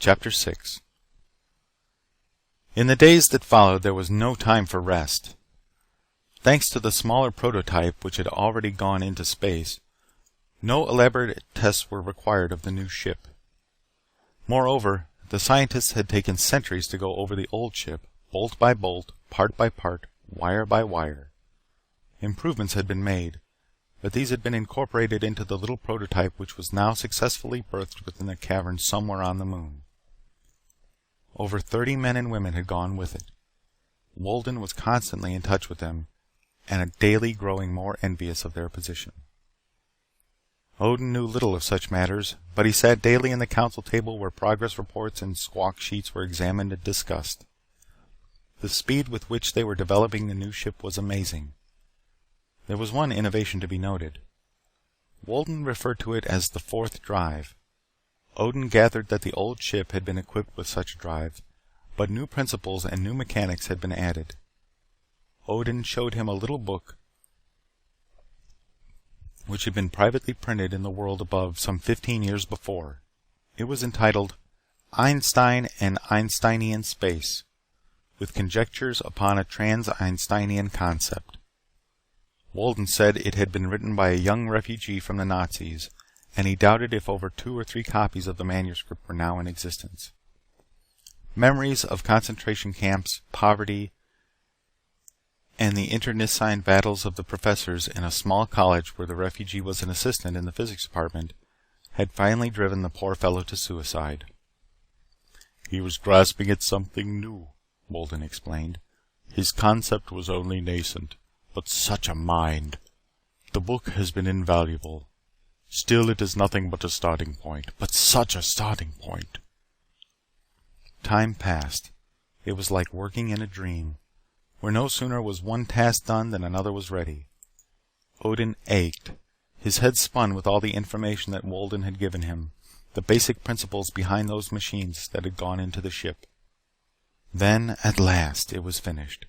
Chapter 6. In the days that followed, there was no time for rest. Thanks to the smaller prototype which had already gone into space, no elaborate tests were required of the new ship. Moreover, the scientists had taken centuries to go over the old ship, bolt by bolt, part by part, wire by wire. Improvements had been made, but these had been incorporated into the little prototype which was now successfully berthed within a cavern somewhere on the moon. Over 30 men and women had gone with it. Wolden was constantly in touch with them, and daily growing more envious of their position. Odin knew little of such matters, but he sat daily in the council table where progress reports and squawk sheets were examined and discussed. The speed with which they were developing the new ship was amazing. There was one innovation to be noted. Wolden referred to it as the fourth drive. Odin gathered that the old ship had been equipped with such a drive, but new principles and new mechanics had been added. Odin showed him a little book which had been privately printed in the world above some 15 years before. It was entitled Einstein and Einsteinian Space, with conjectures upon a trans-Einsteinian concept. Wolden said it had been written by a young refugee from the Nazis, and he doubted if over 2 or 3 copies of the manuscript were now in existence. Memories of concentration camps, poverty, and the internecine battles of the professors in a small college where the refugee was an assistant in the physics department had finally driven the poor fellow to suicide. "He was grasping at something new," Wolden explained. "His concept was only nascent, but such a mind! The book has been invaluable. Still, it is nothing but a starting point. But such a starting point!" Time passed. It was like working in a dream, where no sooner was one task done than another was ready. Odin ached. His head spun with all the information that Wolden had given him, the basic principles behind those machines that had gone into the ship. Then, at last, it was finished.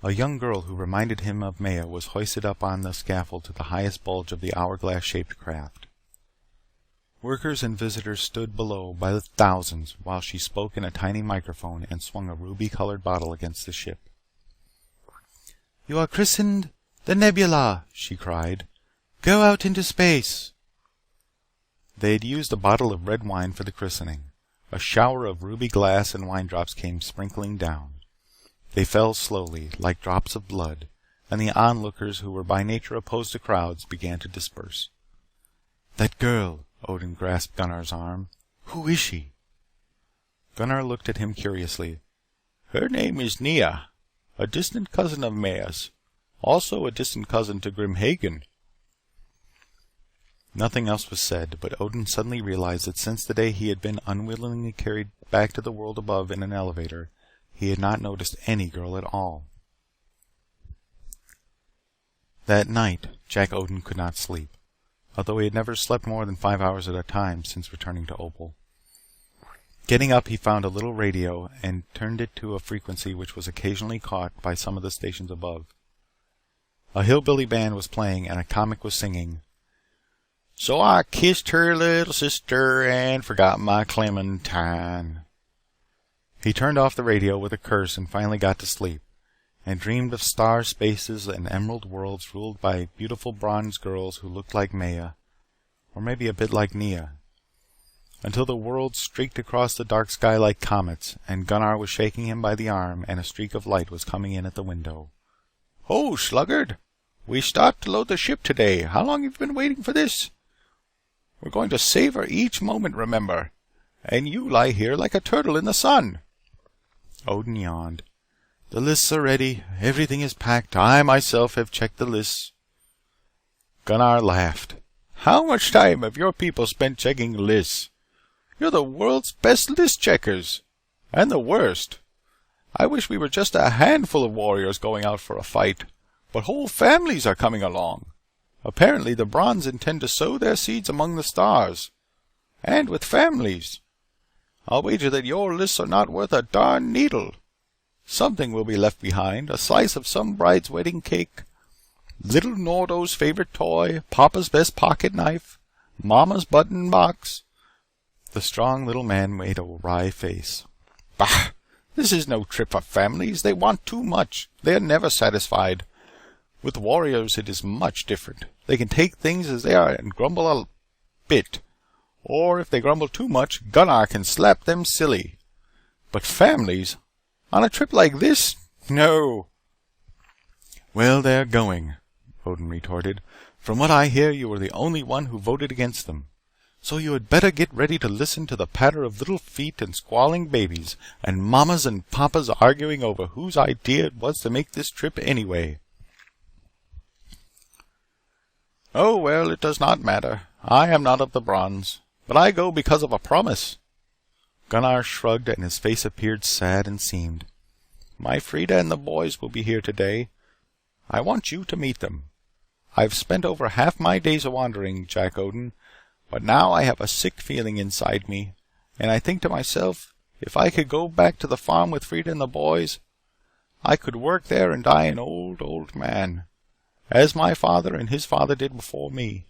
A young girl who reminded him of Maya was hoisted up on the scaffold to the highest bulge of the hourglass-shaped craft. Workers and visitors stood below by the thousands while she spoke in a tiny microphone and swung a ruby-colored bottle against the ship. "You are christened the Nebula," she cried. "Go out into space." They had used a bottle of red wine for the christening. A shower of ruby glass and wine drops came sprinkling down. They fell slowly, like drops of blood, and the onlookers, who were by nature opposed to crowds, began to disperse. "That girl," Odin grasped Gunnar's arm. "Who is she?" Gunnar looked at him curiously. "Her name is Nia, a distant cousin of Maya's. Also a distant cousin to Grimhagen." Nothing else was said, but Odin suddenly realized that since the day he had been unwillingly carried back to the world above in an elevator, he had not noticed any girl at all. That night, Jack Odin could not sleep, although he had never slept more than 5 hours at a time since returning to Opal. Getting up, he found a little radio and turned it to a frequency which was occasionally caught by some of the stations above. A hillbilly band was playing and a comic was singing, "So I kissed her little sister and forgot my Clementine." He turned off the radio with a curse and finally got to sleep, and dreamed of star spaces and emerald worlds ruled by beautiful bronze girls who looked like Maya, or maybe a bit like Nia, until the worlds streaked across the dark sky like comets, and Gunnar was shaking him by the arm and a streak of light was coming in at the window. "Oh, sluggard! We start to load the ship today. How long have you been waiting for this? We're going to savor each moment, remember. And you lie here like a turtle in the sun." Odin yawned. "The lists are ready. Everything is packed. I myself have checked the lists." Gunnar laughed. "How much time have your people spent checking lists? You're the world's best list checkers. And the worst. I wish we were just a handful of warriors going out for a fight. But whole families are coming along. Apparently the Brons intend to sow their seeds among the stars. And with families. I'll wager that your lists are not worth a darn needle. Something will be left behind. A slice of some bride's wedding cake. Little Nordo's favorite toy. Papa's best pocket knife. Mama's button box. The strong little man made a wry face. Bah! This is no trip for families. They want too much. They are never satisfied. With warriors it is much different. They can take things as they are and grumble a bit. Or if they grumble too much, Gunnar can slap them silly. But families? On a trip like this? No. Well, they're going, Odin retorted. From what I hear, you were the only one who voted against them. So you had better get ready to listen to the patter of little feet and squalling babies, and mamas and papas arguing over whose idea it was to make this trip anyway. Oh, well, it does not matter. I am not of the bronze, but I go because of a promise. Gunnar shrugged and his face appeared sad and seamed. My Frida and the boys will be here today. I want you to meet them. I've spent over half my days wandering, Jack Odin, but now I have a sick feeling inside me, and I think to myself, if I could go back to the farm with Frida and the boys, I could work there and die an old, old man, as my father and his father did before me.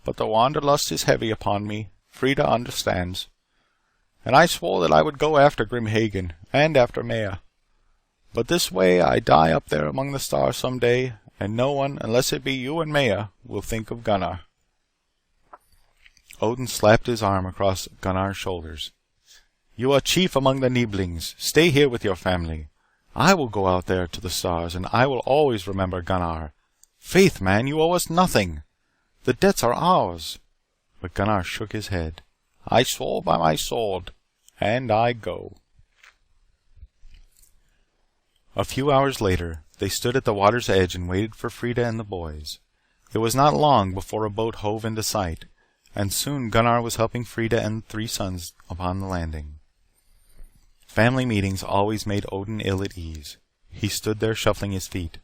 But the wanderlust is heavy upon me, Frida understands, and I swore that I would go after Grimhagen, and after Maya. But this way I die up there among the stars some day, and no one, unless it be you and Maya, will think of Gunnar. Odin slapped his arm across Gunnar's shoulders. You are chief among the Nibelings. Stay here with your family. I will go out there to the stars, and I will always remember Gunnar. Faith, man, you owe us nothing. The debts are ours. But Gunnar shook his head. I swore by my sword, and I go. A few hours later, they stood at the water's edge and waited for Frida and the boys. It was not long before a boat hove into sight, and soon Gunnar was helping Frida and the three sons upon the landing. Family meetings always made Odin ill at ease. He stood there shuffling his feet.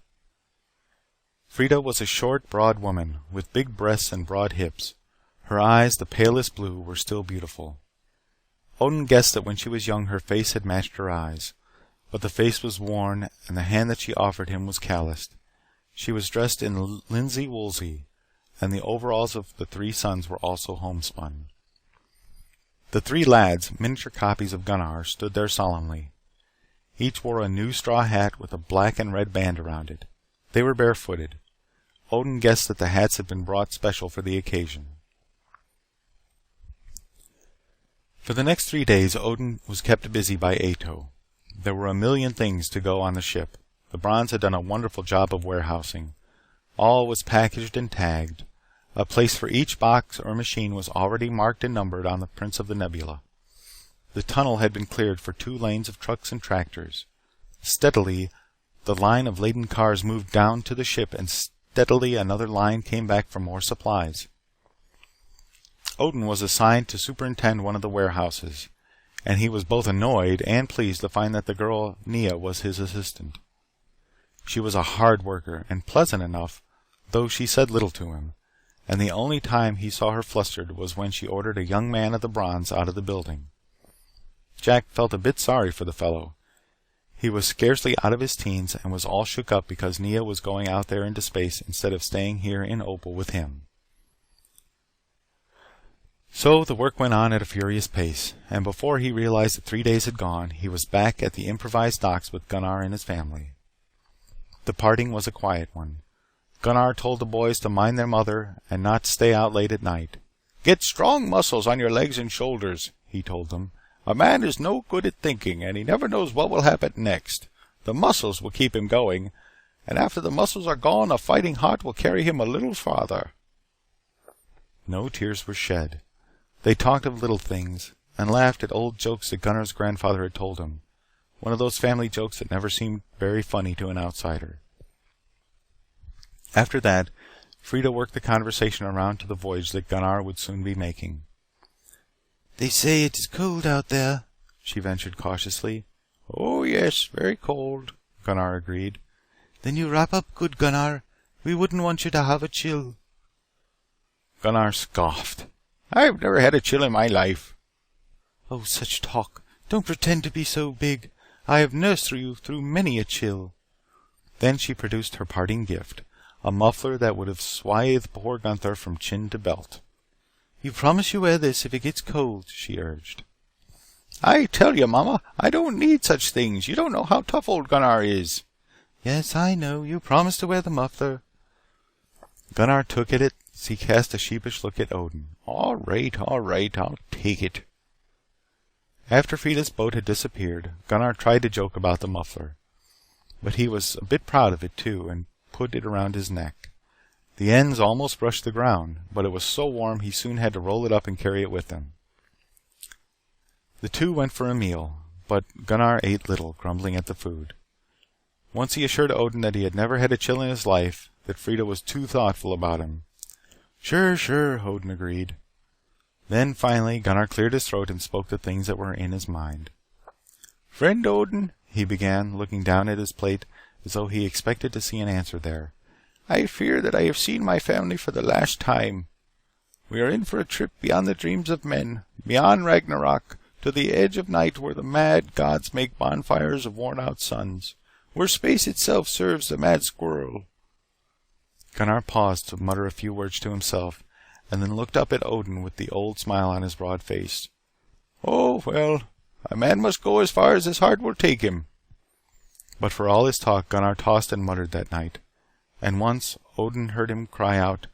Frida was a short, broad woman, with big breasts and broad hips. Her eyes, the palest blue, were still beautiful. Odin guessed that when she was young her face had matched her eyes, but the face was worn, and the hand that she offered him was calloused. She was dressed in linsey woolsey, and the overalls of the three sons were also homespun. The three lads, miniature copies of Gunnar, stood there solemnly. Each wore a new straw hat with a black and red band around it. They were barefooted. Odin guessed that the hats had been brought special for the occasion. For the next 3 days, Odin was kept busy by Ato. There were a million things to go on the ship. The Bronze had done a wonderful job of warehousing. All was packaged and tagged. A place for each box or machine was already marked and numbered on the prints of the nebula. The tunnel had been cleared for 2 lanes of trucks and tractors. Steadily, the line of laden cars moved down to the ship, and steadily another line came back for more supplies. Odin was assigned to superintend one of the warehouses, and he was both annoyed and pleased to find that the girl Nia was his assistant. She was a hard worker, and pleasant enough, though she said little to him, and the only time he saw her flustered was when she ordered a young man of the Bronze out of the building. Jack felt a bit sorry for the fellow. He was scarcely out of his teens and was all shook up because Nia was going out there into space instead of staying here in Opal with him. So the work went on at a furious pace, and before he realized that 3 days had gone, he was back at the improvised docks with Gunnar and his family. The parting was a quiet one. Gunnar told the boys to mind their mother and not stay out late at night. Get strong muscles on your legs and shoulders, he told them. A man is no good at thinking, and he never knows what will happen next. The muscles will keep him going, and after the muscles are gone, a fighting heart will carry him a little farther. No tears were shed. They talked of little things, and laughed at old jokes that Gunnar's grandfather had told him. One of those family jokes that never seemed very funny to an outsider. After that, Frida worked the conversation around to the voyage that Gunnar would soon be making. They say it is cold out there, she ventured cautiously. Oh yes, very cold, Gunnar agreed. Then you wrap up good, Gunnar. We wouldn't want you to have a chill. Gunnar scoffed. I've never had a chill in my life. Oh, such talk. Don't pretend to be so big. I have nursed you through many a chill. Then she produced her parting gift, a muffler that would have swathed poor Gunther from chin to belt. You promise you wear this if it gets cold, she urged. I tell you, Mama, I don't need such things. You don't know how tough old Gunnar is. Yes, I know. You promised to wear the muffler. Gunnar took it as he cast a sheepish look at Odin. All right, I'll take it. After Frida's boat had disappeared, Gunnar tried to joke about the muffler. But he was a bit proud of it too, and put it around his neck. The ends almost brushed the ground, but it was so warm he soon had to roll it up and carry it with him. The two went for a meal, but Gunnar ate little, grumbling at the food. Once he assured Odin that he had never had a chill in his life, that Frida was too thoughtful about him. Sure, Odin agreed. Then, finally, Gunnar cleared his throat and spoke the things that were in his mind. Friend Odin, he began, looking down at his plate as though he expected to see an answer there. I fear that I have seen my family for the last time. We are in for a trip beyond the dreams of men, beyond Ragnarok, to the edge of night where the mad gods make bonfires of worn-out suns, where space itself serves the mad squirrel. Gunnar paused to mutter a few words to himself, and then looked up at Odin with the old smile on his broad face. Oh, well, a man must go as far as his heart will take him. But for all his talk, Gunnar tossed and muttered that night. And once, Odin heard him cry out,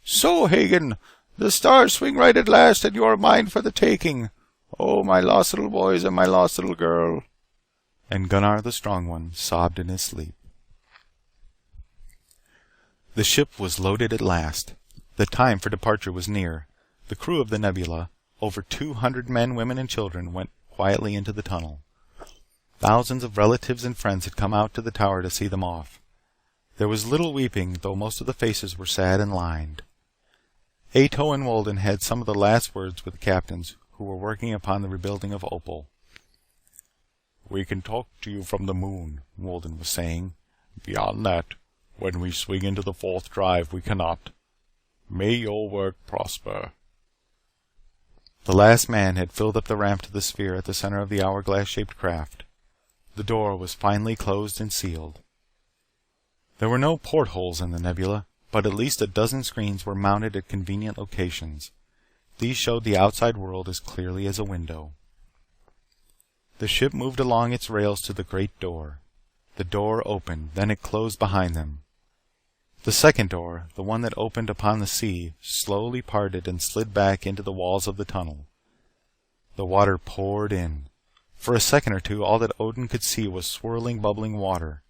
So, Hagen, the stars swing right at last, and you are mine for the taking. Oh, my lost little boys and my lost little girl. And Gunnar the Strong One sobbed in his sleep. The ship was loaded at last. The time for departure was near. The crew of the Nebula, over 200 men, women, and children, went quietly into the tunnel. Thousands of relatives and friends had come out to the tower to see them off. There was little weeping, though most of the faces were sad and lined. Ato and Wolden had some of the last words with the captains, who were working upon the rebuilding of Opal. We can talk to you from the moon, Wolden was saying. Beyond that, when we swing into the fourth drive, we cannot. May your work prosper. The last man had filled up the ramp to the sphere at the center of the hourglass-shaped craft. The door was finally closed and sealed. There were no portholes in the nebula, but at least a dozen screens were mounted at convenient locations. These showed the outside world as clearly as a window. The ship moved along its rails to the great door. The door opened, then it closed behind them. The second door, the one that opened upon the sea, slowly parted and slid back into the walls of the tunnel. The water poured in. For a second or two, all that Odin could see was swirling, bubbling water.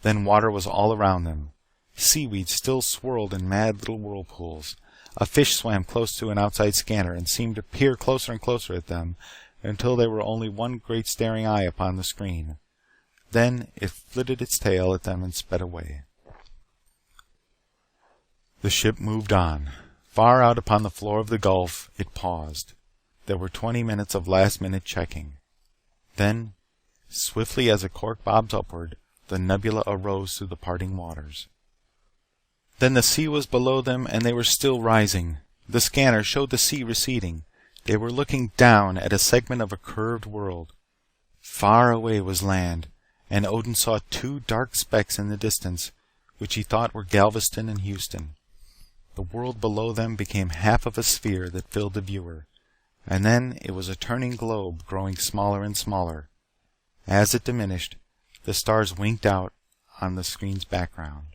Then water was all around them. Seaweed still swirled in mad little whirlpools. A fish swam close to an outside scanner and seemed to peer closer and closer at them until they were only one great staring eye upon the screen. Then it flitted its tail at them and sped away. The ship moved on. Far out upon the floor of the gulf, it paused. There were 20 minutes of last-minute checking. Then, swiftly as a cork bobs upward, the nebula arose through the parting waters. Then the sea was below them and they were still rising. The scanner showed the sea receding. They were looking down at a segment of a curved world. Far away was land, and Odin saw two dark specks in the distance, which he thought were Galveston and Houston. The world below them became half of a sphere that filled the viewer, and then it was a turning globe growing smaller and smaller. As it diminished, the stars winked out on the screen's background.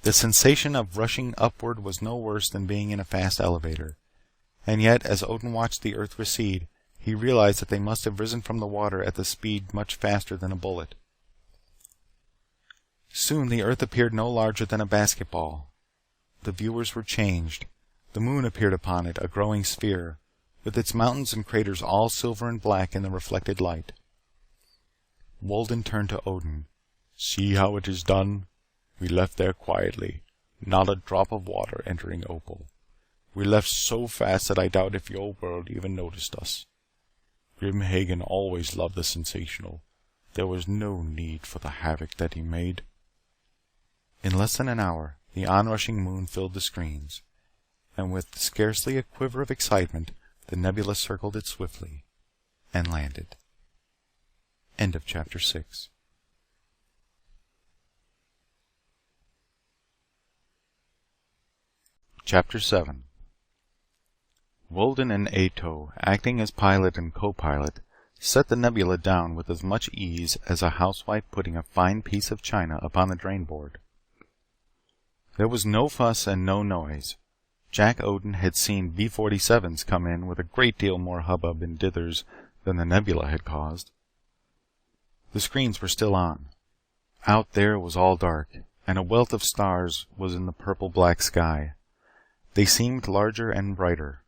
The sensation of rushing upward was no worse than being in a fast elevator, and yet as Odin watched the earth recede, he realized that they must have risen from the water at the speed much faster than a bullet. Soon the earth appeared no larger than a basketball. The viewers were changed. The moon appeared upon it, a growing sphere, with its mountains and craters all silver and black in the reflected light. Wolden turned to Odin. See how it is done? We left there quietly, not a drop of water entering Opal. We left so fast that I doubt if your world even noticed us. Grim Hagen always loved the sensational. There was no need for the havoc that he made. In less than an hour, the onrushing moon filled the screens, and with scarcely a quiver of excitement, the nebula circled it swiftly, and landed. End of chapter 6. Chapter 7. Wolden and Ato, acting as pilot and co-pilot, set the nebula down with as much ease as a housewife putting a fine piece of china upon the drain board. There was no fuss and no noise. Jack Odin had seen B-47s come in with a great deal more hubbub and dithers than the nebula had caused. The screens were still on. Out there was all dark, and a wealth of stars was in the purple-black sky. They seemed larger and brighter.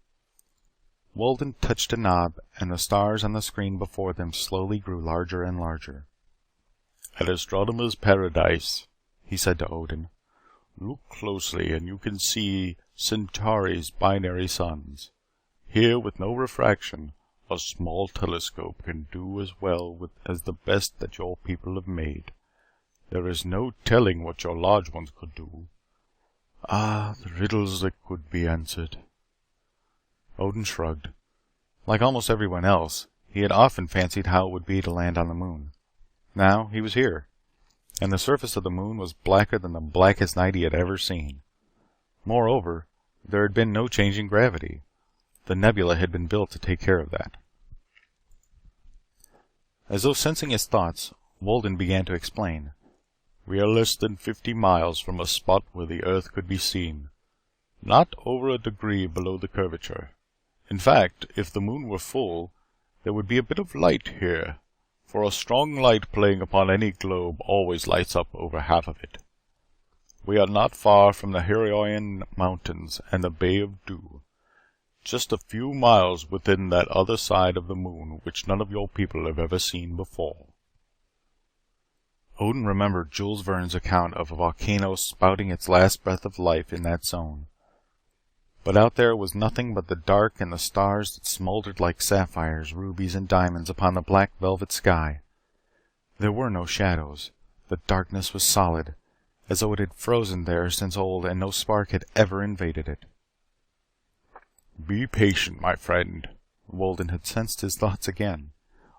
Wolden touched a knob, and the stars on the screen before them slowly grew larger and larger. "An astronomer's paradise," he said to Odin. "Look closely and you can see Centauri's binary suns. Here, with no refraction, a small telescope can do as well as the best that your people have made. There is no telling what your large ones could do. Ah, the riddles that could be answered." Odin shrugged. Like almost everyone else, he had often fancied how it would be to land on the moon. Now he was here, and the surface of the moon was blacker than the blackest night he had ever seen. Moreover, there had been no change in gravity. The nebula had been built to take care of that. As though sensing his thoughts, Wolden began to explain. "We are less than 50 miles from a spot where the Earth could be seen. Not over a degree below the curvature. In fact, if the moon were full, there would be a bit of light here, for a strong light playing upon any globe always lights up over half of it. We are not far from the Heroian Mountains and the Bay of Dew. Just a few miles within that other side of the moon which none of your people have ever seen before." Odin remembered Jules Verne's account of a volcano spouting its last breath of life in that zone. But out there was nothing but the dark and the stars that smoldered like sapphires, rubies, and diamonds upon the black velvet sky. There were no shadows. The darkness was solid, as though it had frozen there since old and no spark had ever invaded it. "Be patient, my friend." Wolden had sensed his thoughts again.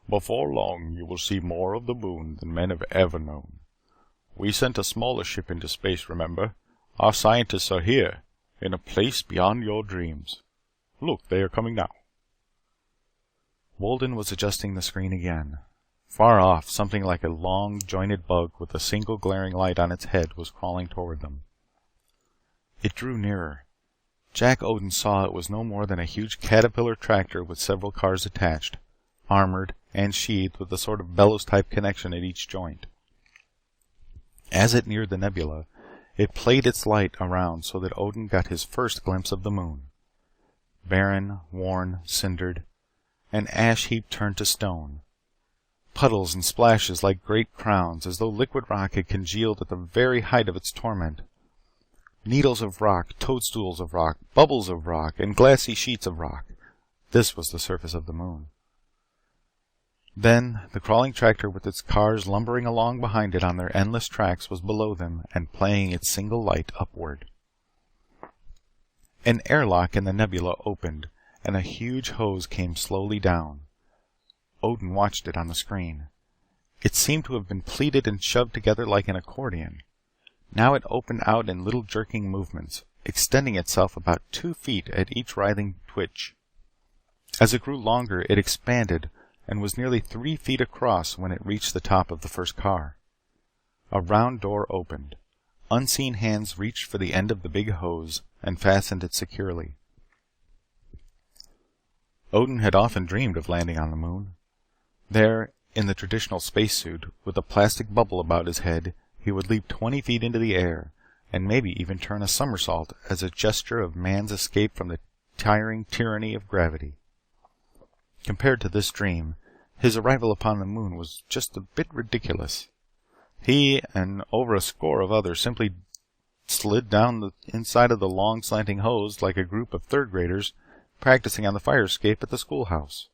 "Before long you will see more of the moon than men have ever known. We sent a smaller ship into space, remember? Our scientists are here, in a place beyond your dreams. Look, they are coming now." Wolden was adjusting the screen again. Far off, something like a long, jointed bug with a single glaring light on its head was crawling toward them. It drew nearer. Jack Odin saw it was no more than a huge caterpillar tractor with several cars attached, armored and sheathed with a sort of bellows-type connection at each joint. As it neared the nebula, it played its light around so that Odin got his first glimpse of the moon. Barren, worn, cindered, an ash heap turned to stone. Puddles and splashes like great crowns, as though liquid rock had congealed at the very height of its torment. Needles of rock, toadstools of rock, bubbles of rock, and glassy sheets of rock. This was the surface of the moon. Then, the crawling tractor with its cars lumbering along behind it on their endless tracks was below them and playing its single light upward. An airlock in the nebula opened, and a huge hose came slowly down. Odin watched it on the screen. It seemed to have been pleated and shoved together like an accordion. Now it opened out in little jerking movements, extending itself about 2 feet at each writhing twitch. As it grew longer, it expanded and was nearly 3 feet across when it reached the top of the first car. A round door opened. Unseen hands reached for the end of the big hose and fastened it securely. Odin had often dreamed of landing on the moon. There, in the traditional spacesuit, with a plastic bubble about his head, he would leap 20 feet into the air, and maybe even turn a somersault as a gesture of man's escape from the tiring tyranny of gravity. Compared to this dream, his arrival upon the moon was just a bit ridiculous. He, and over a score of others, simply slid down the inside of the long slanting hose like a group of third graders practicing on the fire escape at the schoolhouse.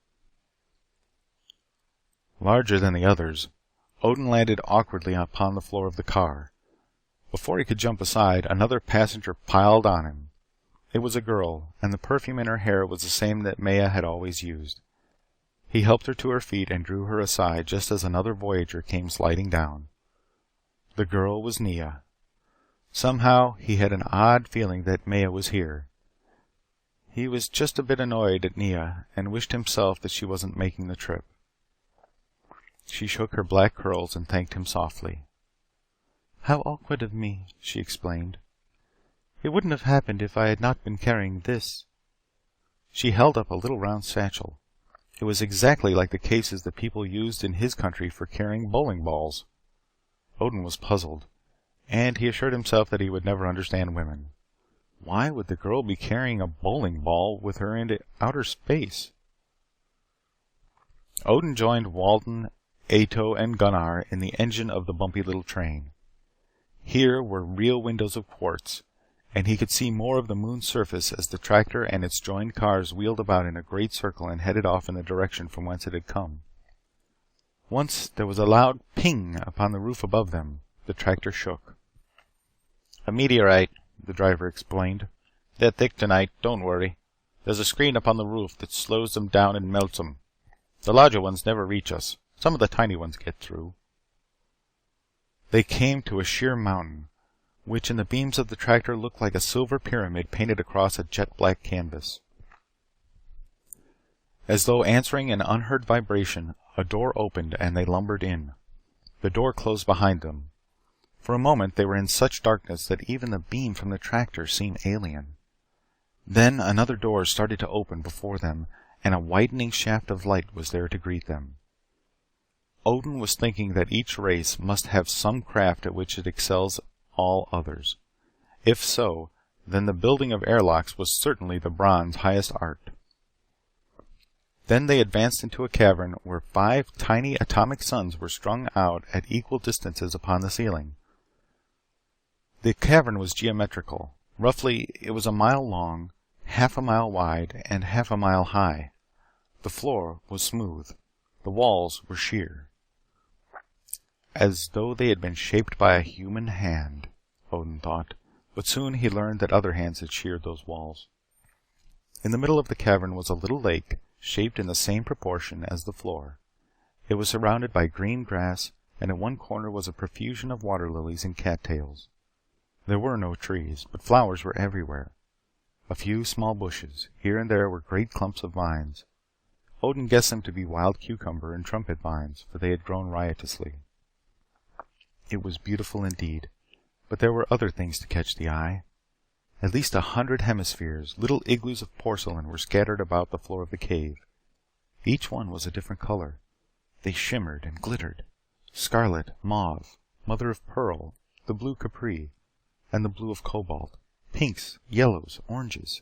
Larger than the others, Odin landed awkwardly upon the floor of the car. Before he could jump aside, another passenger piled on him. It was a girl, and the perfume in her hair was the same that Maya had always used. He helped her to her feet and drew her aside just as another Voyager came sliding down. The girl was Nia. Somehow, he had an odd feeling that Maya was here. He was just a bit annoyed at Nia and wished himself that she wasn't making the trip. She shook her black curls and thanked him softly. "How awkward of me," she explained. "It wouldn't have happened if I had not been carrying this." She held up a little round satchel. It was exactly like the cases that people used in his country for carrying bowling balls. Odin was puzzled, and he assured himself that he would never understand women. Why would the girl be carrying a bowling ball with her into outer space? Odin joined Walden, Ato, and Gunnar in the engine of the bumpy little train. Here were real windows of quartz, and he could see more of the moon's surface as the tractor and its joined cars wheeled about in a great circle and headed off in the direction from whence it had come. Once there was a loud ping upon the roof above them. The tractor shook. "A meteorite," the driver explained. "They're thick tonight. Don't worry. There's a screen up on the roof that slows them down and melts them. The larger ones never reach us. Some of the tiny ones get through." They came to a sheer mountain, which in the beams of the tractor looked like a silver pyramid painted across a jet-black canvas. As though answering an unheard vibration, a door opened and they lumbered in. The door closed behind them. For a moment they were in such darkness that even the beam from the tractor seemed alien. Then another door started to open before them, and a widening shaft of light was there to greet them. Odin was thinking that each race must have some craft at which it excels all others. If so, then the building of airlocks was certainly the Bronn's highest art. Then they advanced into a cavern where 5 tiny atomic suns were strung out at equal distances upon the ceiling. The cavern was geometrical. Roughly, it was a mile long, half a mile wide, and half a mile high. The floor was smooth. The walls were sheer. As though they had been shaped by a human hand, Odin thought, but soon he learned that other hands had sheared those walls. In the middle of the cavern was a little lake, shaped in the same proportion as the floor. It was surrounded by green grass, and in one corner was a profusion of water lilies and cattails. There were no trees, but flowers were everywhere. A few small bushes. Here and there were great clumps of vines. Odin guessed them to be wild cucumber and trumpet vines, for they had grown riotously. It was beautiful indeed, but there were other things to catch the eye. At least 100 hemispheres, little igloos of porcelain, were scattered about the floor of the cave. Each one was a different color. They shimmered and glittered. Scarlet, mauve, mother of pearl, the blue capri, and the blue of cobalt. Pinks, yellows, oranges.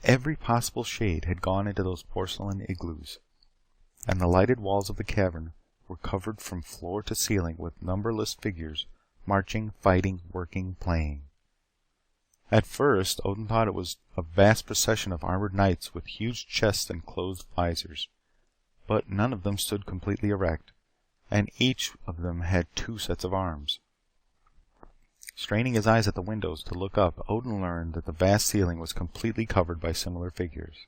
Every possible shade had gone into those porcelain igloos, and the lighted walls of the cavern were covered from floor to ceiling with numberless figures, marching, fighting, working, playing. At first, Odin thought it was a vast procession of armored knights with huge chests and closed visors, but none of them stood completely erect, and each of them had 2 sets of arms. Straining his eyes at the windows to look up, Odin learned that the vast ceiling was completely covered by similar figures.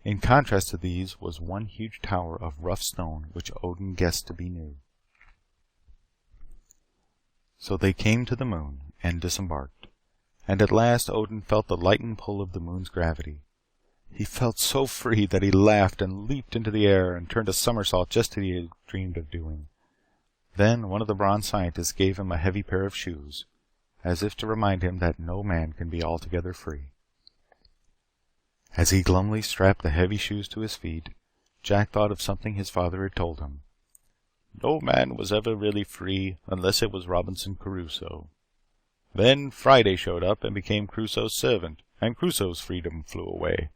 In contrast to these was one huge tower of rough stone which Odin guessed to be new. So they came to the moon and disembarked, and at last Odin felt the lightened pull of the moon's gravity. He felt so free that he laughed and leaped into the air and turned a somersault just as he had dreamed of doing. Then one of the bronze scientists gave him a heavy pair of shoes, as if to remind him that no man can be altogether free. As he glumly strapped the heavy shoes to his feet, Jack thought of something his father had told him. No man was ever really free unless it was Robinson Crusoe. Then Friday showed up and became Crusoe's servant, and Crusoe's freedom flew away.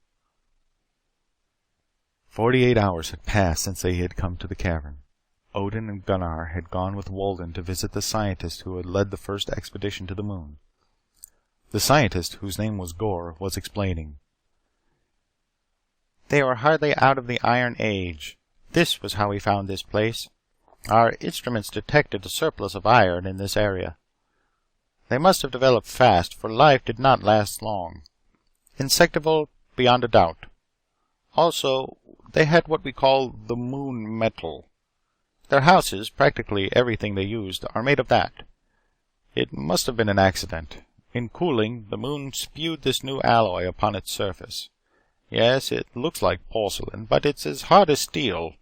48 hours had passed since they had come to the cavern. Odin and Gunnar had gone with Walden to visit the scientist who had led the first expedition to the moon. The scientist, whose name was Gore, was explaining. They were hardly out of the Iron Age. This was how we found this place. Our instruments detected a surplus of iron in this area. They must have developed fast, for life did not last long. Insectival beyond a doubt. Also, they had what we call the moon metal. Their houses, practically everything they used, are made of that. It must have been an accident. In cooling, the moon spewed this new alloy upon its surface. Yes, it looks like porcelain, but it's as hard as steel.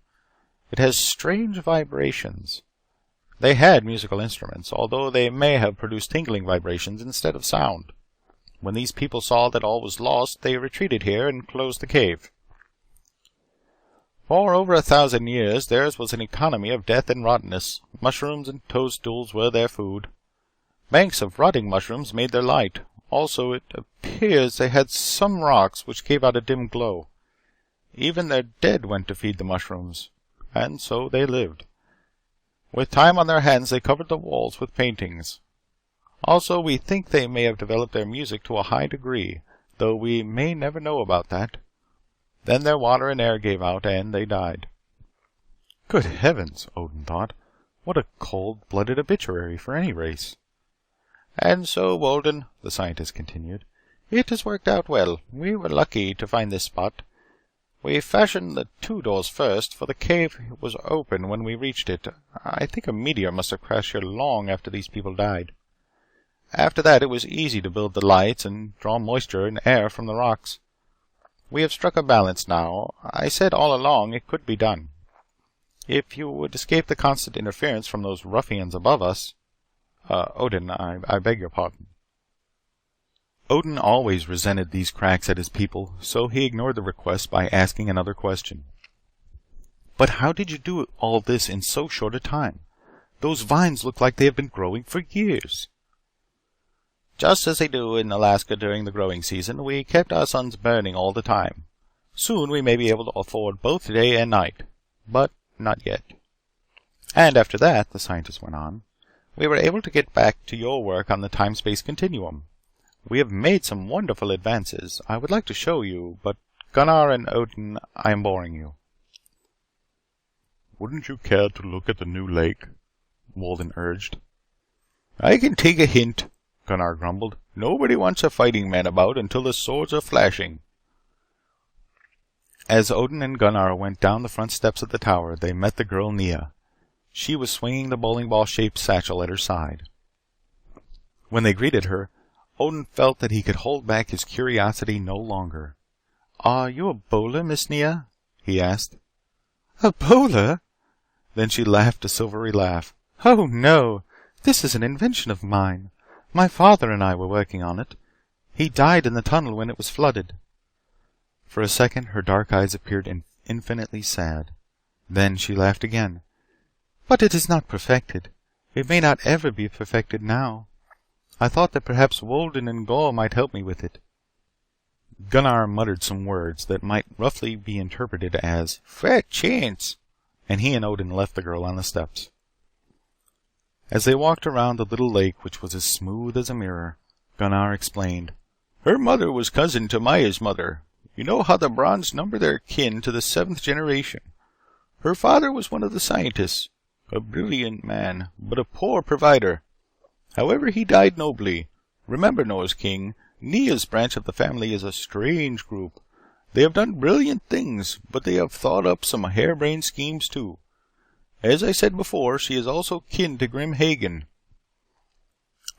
It has strange vibrations. They had musical instruments, although they may have produced tingling vibrations instead of sound. When these people saw that all was lost, they retreated here and closed the cave. For over 1,000 years, theirs was an economy of death and rottenness. Mushrooms and toadstools were their food. Banks of rotting mushrooms made their light. Also, it appears they had some rocks which gave out a dim glow. Even their dead went to feed the mushrooms. And so they lived. With time on their hands, they covered the walls with paintings. Also, we think they may have developed their music to a high degree, though we may never know about that. Then their water and air gave out, and they died. Good heavens, Odin thought. What a cold-blooded obituary for any race. And so, Wolden, the scientist continued, it has worked out well. We were lucky to find this spot. We fashioned the 2 doors first, for the cave was open when we reached it. I think a meteor must have crashed here long after these people died. After that, it was easy to build the lights and draw moisture and air from the rocks. We have struck a balance now. I said all along it could be done. If you would escape the constant interference from those ruffians above us... Odin, I beg your pardon. Odin always resented these cracks at his people, so he ignored the request by asking another question. But how did you do all this in so short a time? Those vines look like they have been growing for years. Just as they do in Alaska during the growing season, we kept our suns burning all the time. Soon we may be able to afford both day and night. But not yet. And after that, the scientist went on, we were able to get back to your work on the time-space continuum. We have made some wonderful advances. I would like to show you, but Gunnar and Odin, I am boring you. Wouldn't you care to look at the new lake? Walden urged. I can take a hint, Gunnar grumbled. Nobody wants a fighting man about until the swords are flashing. As Odin and Gunnar went down the front steps of the tower, they met the girl Nia. She was swinging the bowling ball-shaped satchel at her side. When they greeted her, Odin felt that he could hold back his curiosity no longer. Are you a bowler, Miss Nia? He asked. A bowler? Then she laughed a silvery laugh. Oh no, this is an invention of mine. My father and I were working on it. He died in the tunnel when it was flooded. For a second her dark eyes appeared infinitely sad. Then she laughed again. But it is not perfected. It may not ever be perfected now. I thought that perhaps Wolden and Gore might help me with it. Gunnar muttered some words that might roughly be interpreted as "Fair chance," and he and Odin left the girl on the steps. As they walked around the little lake, which was as smooth as a mirror, Gunnar explained, Her mother was cousin to Maya's mother. You know how the Bronze number their kin to the 7th generation. Her father was one of the scientists. A brilliant man, but a poor provider. However, he died nobly. Remember, Norse King, Nia's branch of the family is a strange group. They have done brilliant things, but they have thought up some harebrained schemes too. As I said before, she is also kin to Grim Hagen.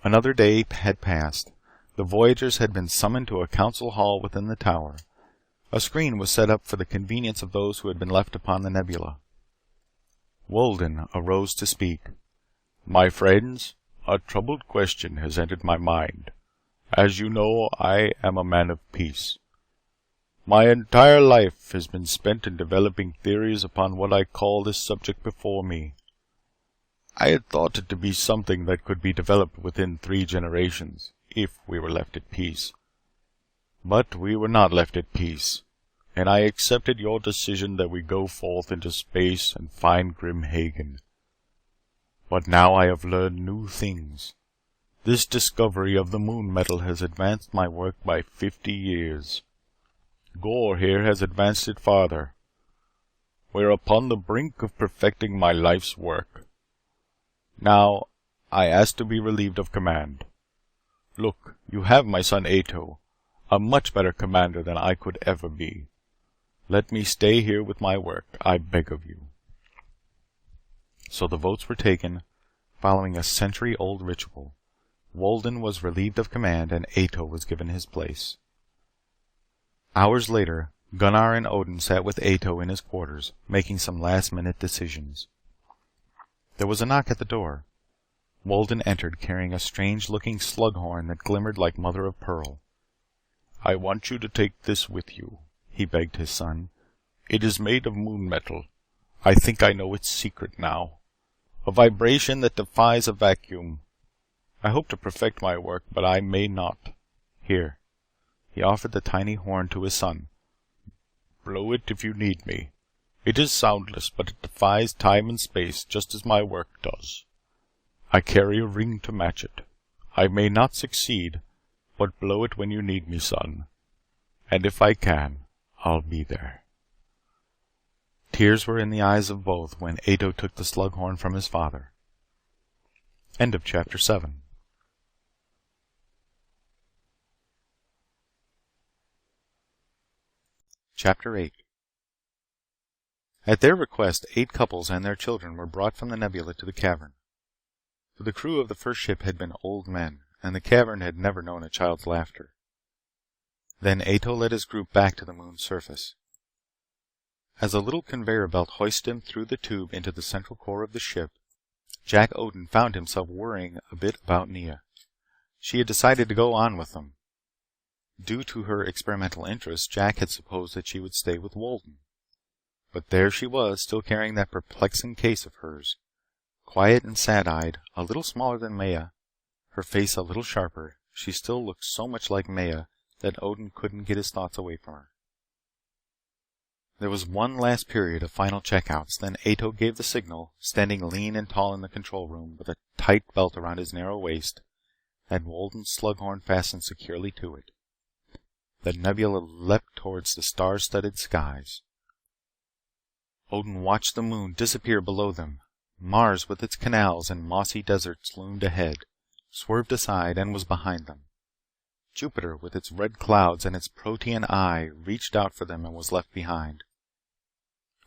Another day had passed. The voyagers had been summoned to a council hall within the tower. A screen was set up for the convenience of those who had been left upon the nebula. Wolden arose to speak. My friends, a troubled question has entered my mind. As you know, I am a man of peace. My entire life has been spent in developing theories upon what I call this subject before me. I had thought it to be something that could be developed within 3 generations, if we were left at peace. But we were not left at peace, and I accepted your decision that we go forth into space and find Grim Hagen. But now I have learned new things. This discovery of the moon metal has advanced my work by 50 years. Gore here has advanced it farther. We are upon the brink of perfecting my life's work. Now, I ask to be relieved of command. Look, you have my son Ato, a much better commander than I could ever be. Let me stay here with my work, I beg of you. So the votes were taken, following a century-old ritual. Walden was relieved of command and Ato was given his place. Hours later, Gunnar and Odin sat with Ato in his quarters, making some last-minute decisions. There was a knock at the door. Walden entered carrying a strange-looking slughorn that glimmered like mother of pearl. "I want you to take this with you," he begged his son. "It is made of moon metal. I think I know its secret now. A vibration that defies a vacuum. I hope to perfect my work, but I may not. Here." He offered the tiny horn to his son. "Blow it if you need me. It is soundless, but it defies time and space just as my work does. I carry a ring to match it. I may not succeed, but blow it when you need me, son. And if I can, I'll be there." Tears were in the eyes of both when Ato took the slughorn from his father. End of chapter 7. Chapter 8. At their request, 8 couples and their children were brought from the nebula to the cavern. For the crew of the first ship had been old men, and the cavern had never known a child's laughter. Then Ato led his group back to the moon's surface. As a little conveyor belt hoisted him through the tube into the central core of the ship, Jack Odin found himself worrying a bit about Nia. She had decided to go on with them. Due to her experimental interest, Jack had supposed that she would stay with Walden. But there she was, still carrying that perplexing case of hers. Quiet and sad-eyed, a little smaller than Maya, her face a little sharper, she still looked so much like Maya that Odin couldn't get his thoughts away from her. There was one last period of final checkouts, then Ato gave the signal, standing lean and tall in the control room with a tight belt around his narrow waist, and Walden's slughorn fastened securely to it. The nebula leapt towards the star-studded skies. Odin watched the moon disappear below them. Mars with its canals and mossy deserts loomed ahead, swerved aside, and was behind them. Jupiter with its red clouds and its protean eye reached out for them and was left behind.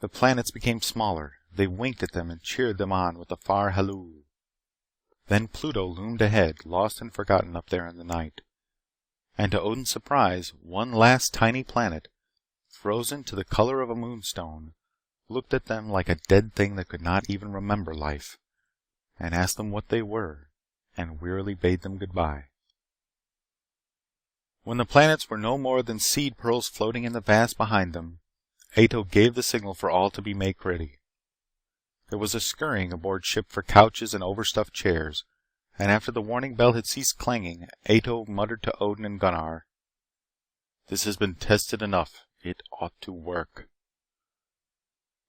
The planets became smaller. They winked at them and cheered them on with a far halloo. Then Pluto loomed ahead, lost and forgotten up there in the night. And to Odin's surprise, one last tiny planet, frozen to the color of a moonstone, looked at them like a dead thing that could not even remember life, and asked them what they were, and wearily bade them goodbye. When the planets were no more than seed pearls floating in the vast behind them, Ato gave the signal for all to be make ready. There was a scurrying aboard ship for couches and overstuffed chairs, and after the warning bell had ceased clanging, Ato muttered to Odin and Gunnar, "This has been tested enough. It ought to work."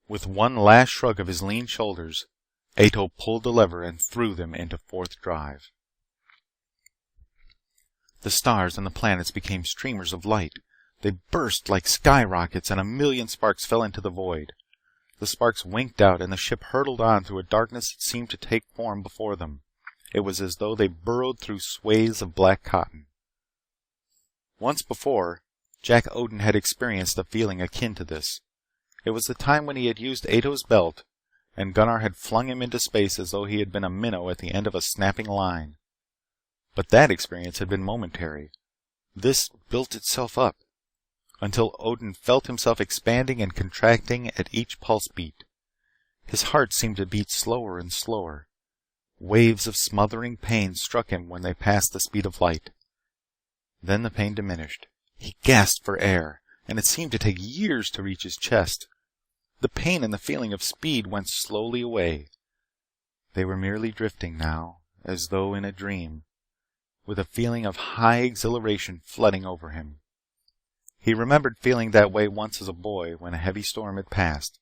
With one last shrug of his lean shoulders, Ato pulled the lever and threw them into fourth drive. The stars and the planets became streamers of light. They burst like skyrockets and a million sparks fell into the void. The sparks winked out and the ship hurtled on through a darkness that seemed to take form before them. It was as though they burrowed through swathes of black cotton. Once before, Jack Odin had experienced a feeling akin to this. It was the time when he had used Ato's belt, and Gunnar had flung him into space as though he had been a minnow at the end of a snapping line. But that experience had been momentary. This built itself up, until Odin felt himself expanding and contracting at each pulse beat. His heart seemed to beat slower and slower. Waves of smothering pain struck him when they passed the speed of light. Then the pain diminished. He gasped for air, and it seemed to take years to reach his chest. The pain and the feeling of speed went slowly away. They were merely drifting now, as though in a dream, with a feeling of high exhilaration flooding over him. He remembered feeling that way once as a boy when a heavy storm had passed,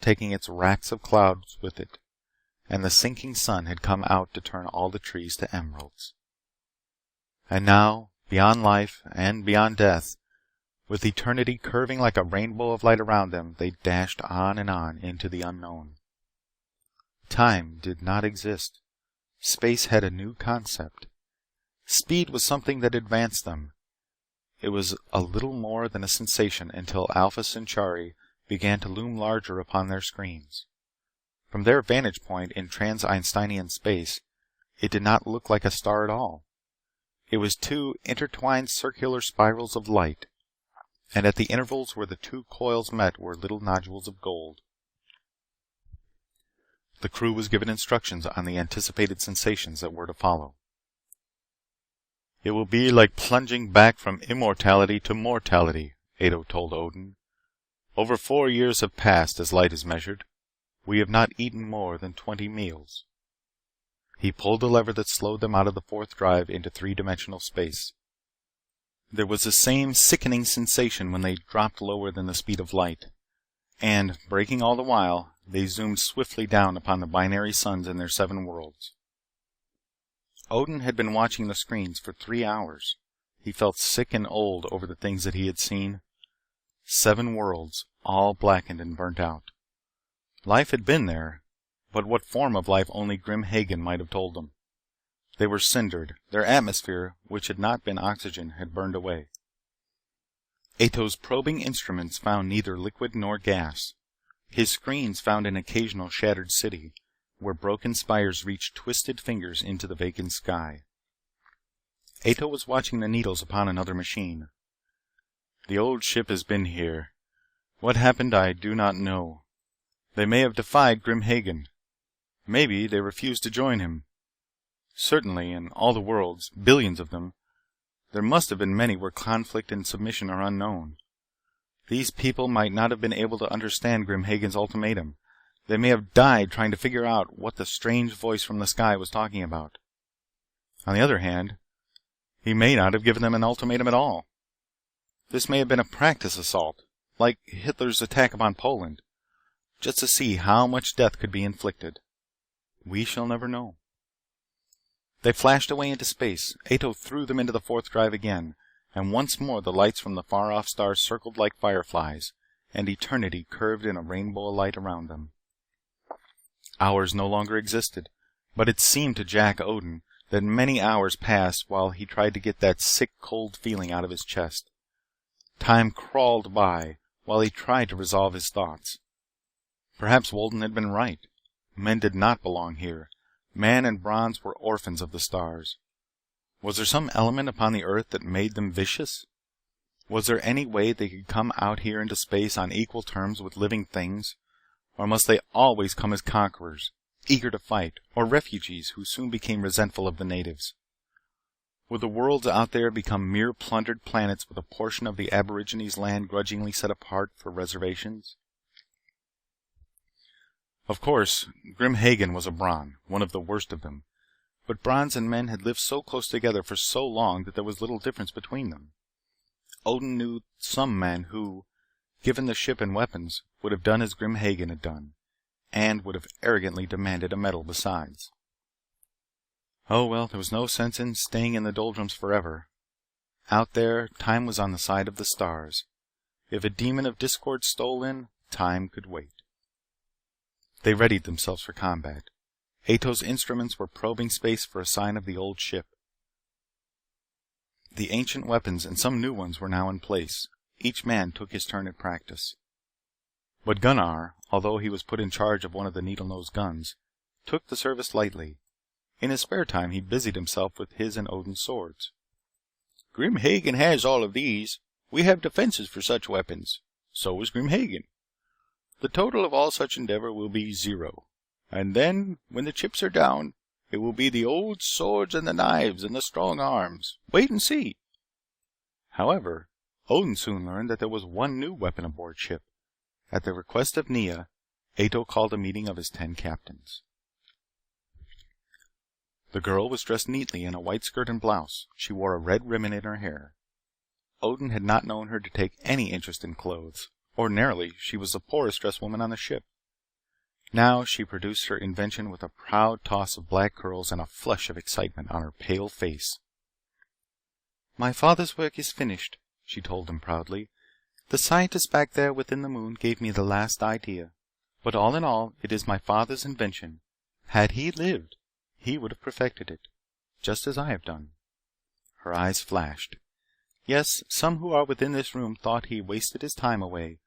taking its racks of clouds with it, and the sinking sun had come out to turn all the trees to emeralds. And now, beyond life and beyond death, with eternity curving like a rainbow of light around them, they dashed on into the unknown. Time did not exist. Space had a new concept. Speed was something that advanced them. It was a little more than a sensation until Alpha Centauri began to loom larger upon their screens. From their vantage point in trans-Einsteinian space, It did not look like a star at all. It was two intertwined circular spirals of light, and at the intervals where the two coils met were little nodules of gold. The crew was given instructions on the anticipated sensations that were to follow. "It will be like plunging back from immortality to mortality," Ato told Odin. "Over 4 years have passed as light is measured. We have not eaten more than 20 meals." He pulled the lever that slowed them out of the fourth drive into three-dimensional space. There was the same sickening sensation when they dropped lower than the speed of light. And, braking all the while, they zoomed swiftly down upon the binary suns and their 7 worlds. Odin had been watching the screens for 3 hours. He felt sick and old over the things that he had seen. 7 worlds, all blackened and burnt out. Life had been there, but what form of life only Grim Hagen might have told them. They were cindered. Their atmosphere, which had not been oxygen, had burned away. Ato's probing instruments found neither liquid nor gas. His screens found an occasional shattered city, where broken spires reached twisted fingers into the vacant sky. Ato was watching the needles upon another machine. "The old ship has been here. What happened I do not know. They may have defied Grim Hagen. Maybe they refused to join him. Certainly, in all the worlds, billions of them, there must have been many where conflict and submission are unknown. These people might not have been able to understand Grim Hagen's ultimatum. They may have died trying to figure out what the strange voice from the sky was talking about. On the other hand, he may not have given them an ultimatum at all. This may have been a practice assault, like Hitler's attack upon Poland, just to see how much death could be inflicted. We shall never know." They flashed away into space. Ato threw them into the fourth drive again, and once more the lights from the far-off stars circled like fireflies, and eternity curved in a rainbow of light around them. Hours no longer existed, but it seemed to Jack Odin that many hours passed while he tried to get that sick cold feeling out of his chest. Time crawled by while he tried to resolve his thoughts. Perhaps Wolden had been right. Men did not belong here. Man and bronze were orphans of the stars. Was there some element upon the earth that made them vicious? Was there any way they could come out here into space on equal terms with living things? Or must they always come as conquerors, eager to fight, or refugees who soon became resentful of the natives? Would the worlds out there become mere plundered planets with a portion of the aborigines' land grudgingly set apart for reservations? Of course, Grim Hagen was a Bron, one of the worst of them, but Brons and men had lived so close together for so long that there was little difference between them. Odin knew some men who, given the ship and weapons, would have done as Grim Hagen had done, and would have arrogantly demanded a medal besides. Oh well, there was no sense in staying in the doldrums forever. Out there, time was on the side of the stars. If a demon of discord stole in, time could wait. They readied themselves for combat. Ato's instruments were probing space for a sign of the old ship. The ancient weapons and some new ones were now in place. Each man took his turn at practice. But Gunnar, although he was put in charge of one of the needle-nosed guns, took the service lightly. In his spare time he busied himself with his and Odin's swords. "Grim Hagen has all of these. We have defenses for such weapons. So is Grim Hagen. The total of all such endeavor will be 0. And then, when the chips are down, it will be the old swords and the knives and the strong arms. Wait and see." However, Odin soon learned that there was one new weapon aboard ship. At the request of Nia, Ato called a meeting of his 10 captains. The girl was dressed neatly in a white skirt and blouse. She wore a red ribbon in her hair. Odin had not known her to take any interest in clothes. Ordinarily, she was the poorest dressed woman on the ship. Now she produced her invention with a proud toss of black curls and a flush of excitement on her pale face. "My father's work is finished," she told him proudly. "The scientist back there within the moon gave me the last idea. But all in all, it is my father's invention. Had he lived, he would have perfected it, just as I have done." Her eyes flashed. "Yes, some who are within this room thought he wasted his time away.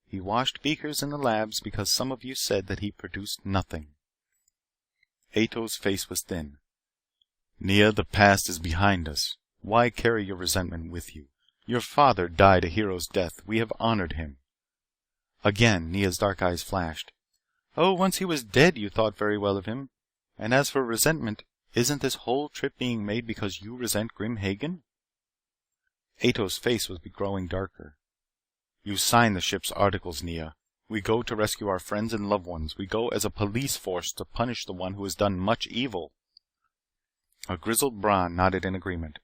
He washed beakers in the labs because some of you said that he produced nothing." Ato's face was thin. Nia, the past is behind us. Why carry your resentment with you? Your father died a hero's death. We have honored him. Again, Nia's dark eyes flashed. Oh, once he was dead, you thought very well of him. And as for resentment, isn't this whole trip being made because you resent Grim Hagen? Ato's face was growing darker. You signed the ship's articles, Nia. We go to rescue our friends and loved ones. We go as a police force to punish the one who has done much evil. A grizzled Bron nodded in agreement.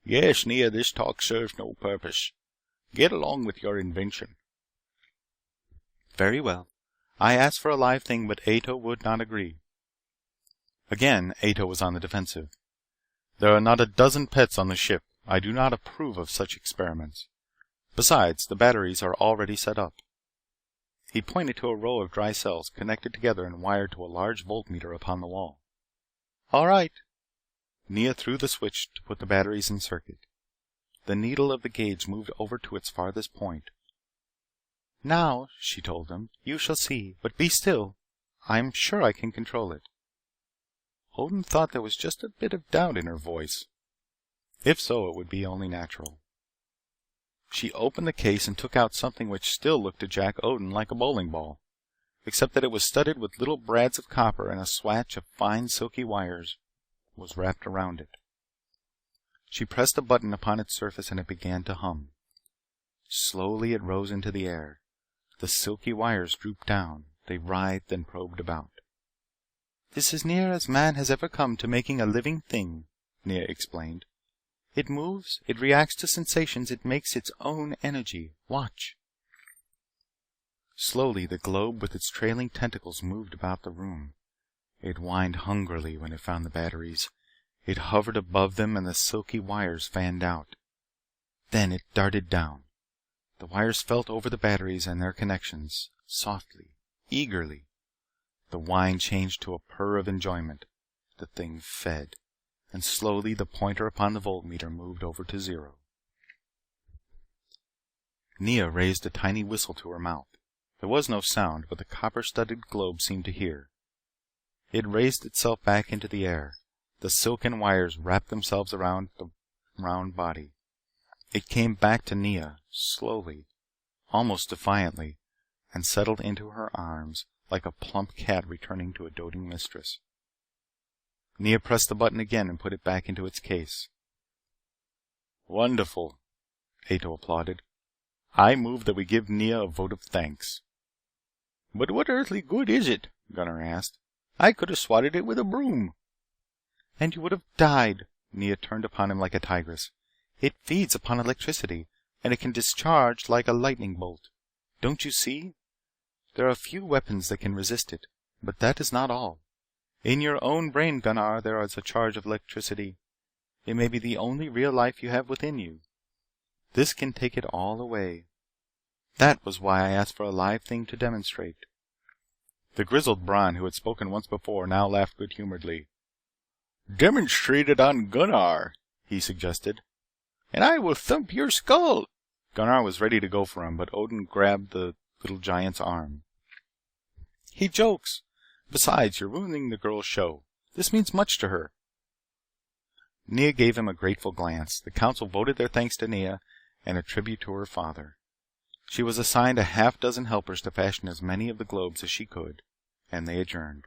Yes, Nia, this talk serves no purpose. Get along with your invention. Very well. I asked for a live thing, but Ato would not agree. Again, Ato was on the defensive. There are not a dozen pets on the ship. I do not approve of such experiments. Besides, the batteries are already set up. He pointed to a row of dry cells connected together and wired to a large voltmeter upon the wall. All right. Nia threw the switch to put the batteries in circuit. The needle of the gauge moved over to its farthest point. Now, she told them, you shall see, but be still. I am sure I can control it. Odin thought there was just a bit of doubt in her voice. If so, it would be only natural. She opened the case and took out something which still looked to Jack Odin like a bowling ball, except that it was studded with little brads of copper and a swatch of fine silky wires was wrapped around it. She pressed a button upon its surface and it began to hum. Slowly it rose into the air. The silky wires drooped down. They writhed and probed about. This is near as man has ever come to making a living thing, Nia explained. It moves, it reacts to sensations, it makes its own energy. Watch. Slowly the globe with its trailing tentacles moved about the room. It whined hungrily when it found the batteries. It hovered above them and the silky wires fanned out. Then it darted down. The wires felt over the batteries and their connections, softly, eagerly. The whine changed to a purr of enjoyment. The thing fed, and slowly the pointer upon the voltmeter moved over to 0. Nia raised a tiny whistle to her mouth. There was no sound, but the copper-studded globe seemed to hear. It raised itself back into the air. The silken wires wrapped themselves around the round body. It came back to Nia, slowly, almost defiantly, and settled into her arms like a plump cat returning to a doting mistress. Nia pressed the button again and put it back into its case. Wonderful, Ato applauded. I move that we give Nia a vote of thanks. But what earthly good is it? Gunnar asked. I could have swatted it with a broom. And you would have died. Nia turned upon him like a tigress. It feeds upon electricity, and it can discharge like a lightning bolt. Don't you see? There are few weapons that can resist it, but that is not all. In your own brain, Gunnar, there is a charge of electricity. It may be the only real life you have within you. This can take it all away. That was why I asked for a live thing to demonstrate. The grizzled Bron, who had spoken once before, now laughed good-humoredly. Demonstrate it on Gunnar, he suggested. And I will thump your skull. Gunnar was ready to go for him, but Odin grabbed the little giant's arm. He jokes. Besides, you're ruining the girl's show. This means much to her. Nia gave him a grateful glance. The council voted their thanks to Nia and a tribute to her father. She was assigned a half-dozen helpers to fashion as many of the globes as she could, and they adjourned.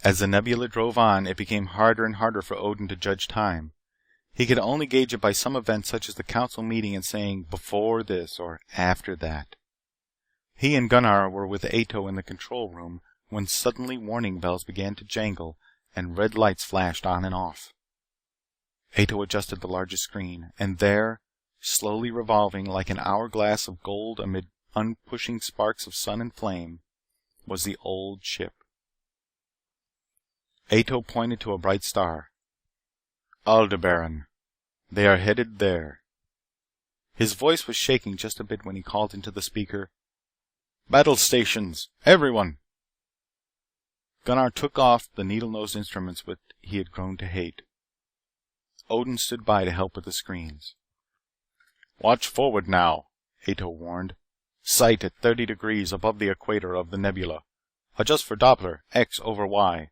As the nebula drove on, it became harder and harder for Odin to judge time. He could only gauge it by some event such as the council meeting and saying, before this or after that. He and Gunnar were with Ato in the control room when suddenly warning bells began to jangle and red lights flashed on and off. Ato adjusted the largest screen, and there, slowly revolving like an hourglass of gold amid unpushing sparks of sun and flame, was the old ship. Ato pointed to a bright star. Aldebaran. They are headed there. His voice was shaking just a bit when he called into the speaker, Battle stations! Everyone! Gunnar took off the needle-nosed instruments which he had grown to hate. Odin stood by to help with the screens. Watch forward now, Ato warned. Sight at 30 degrees above the equator of the nebula. Adjust for Doppler, X over Y.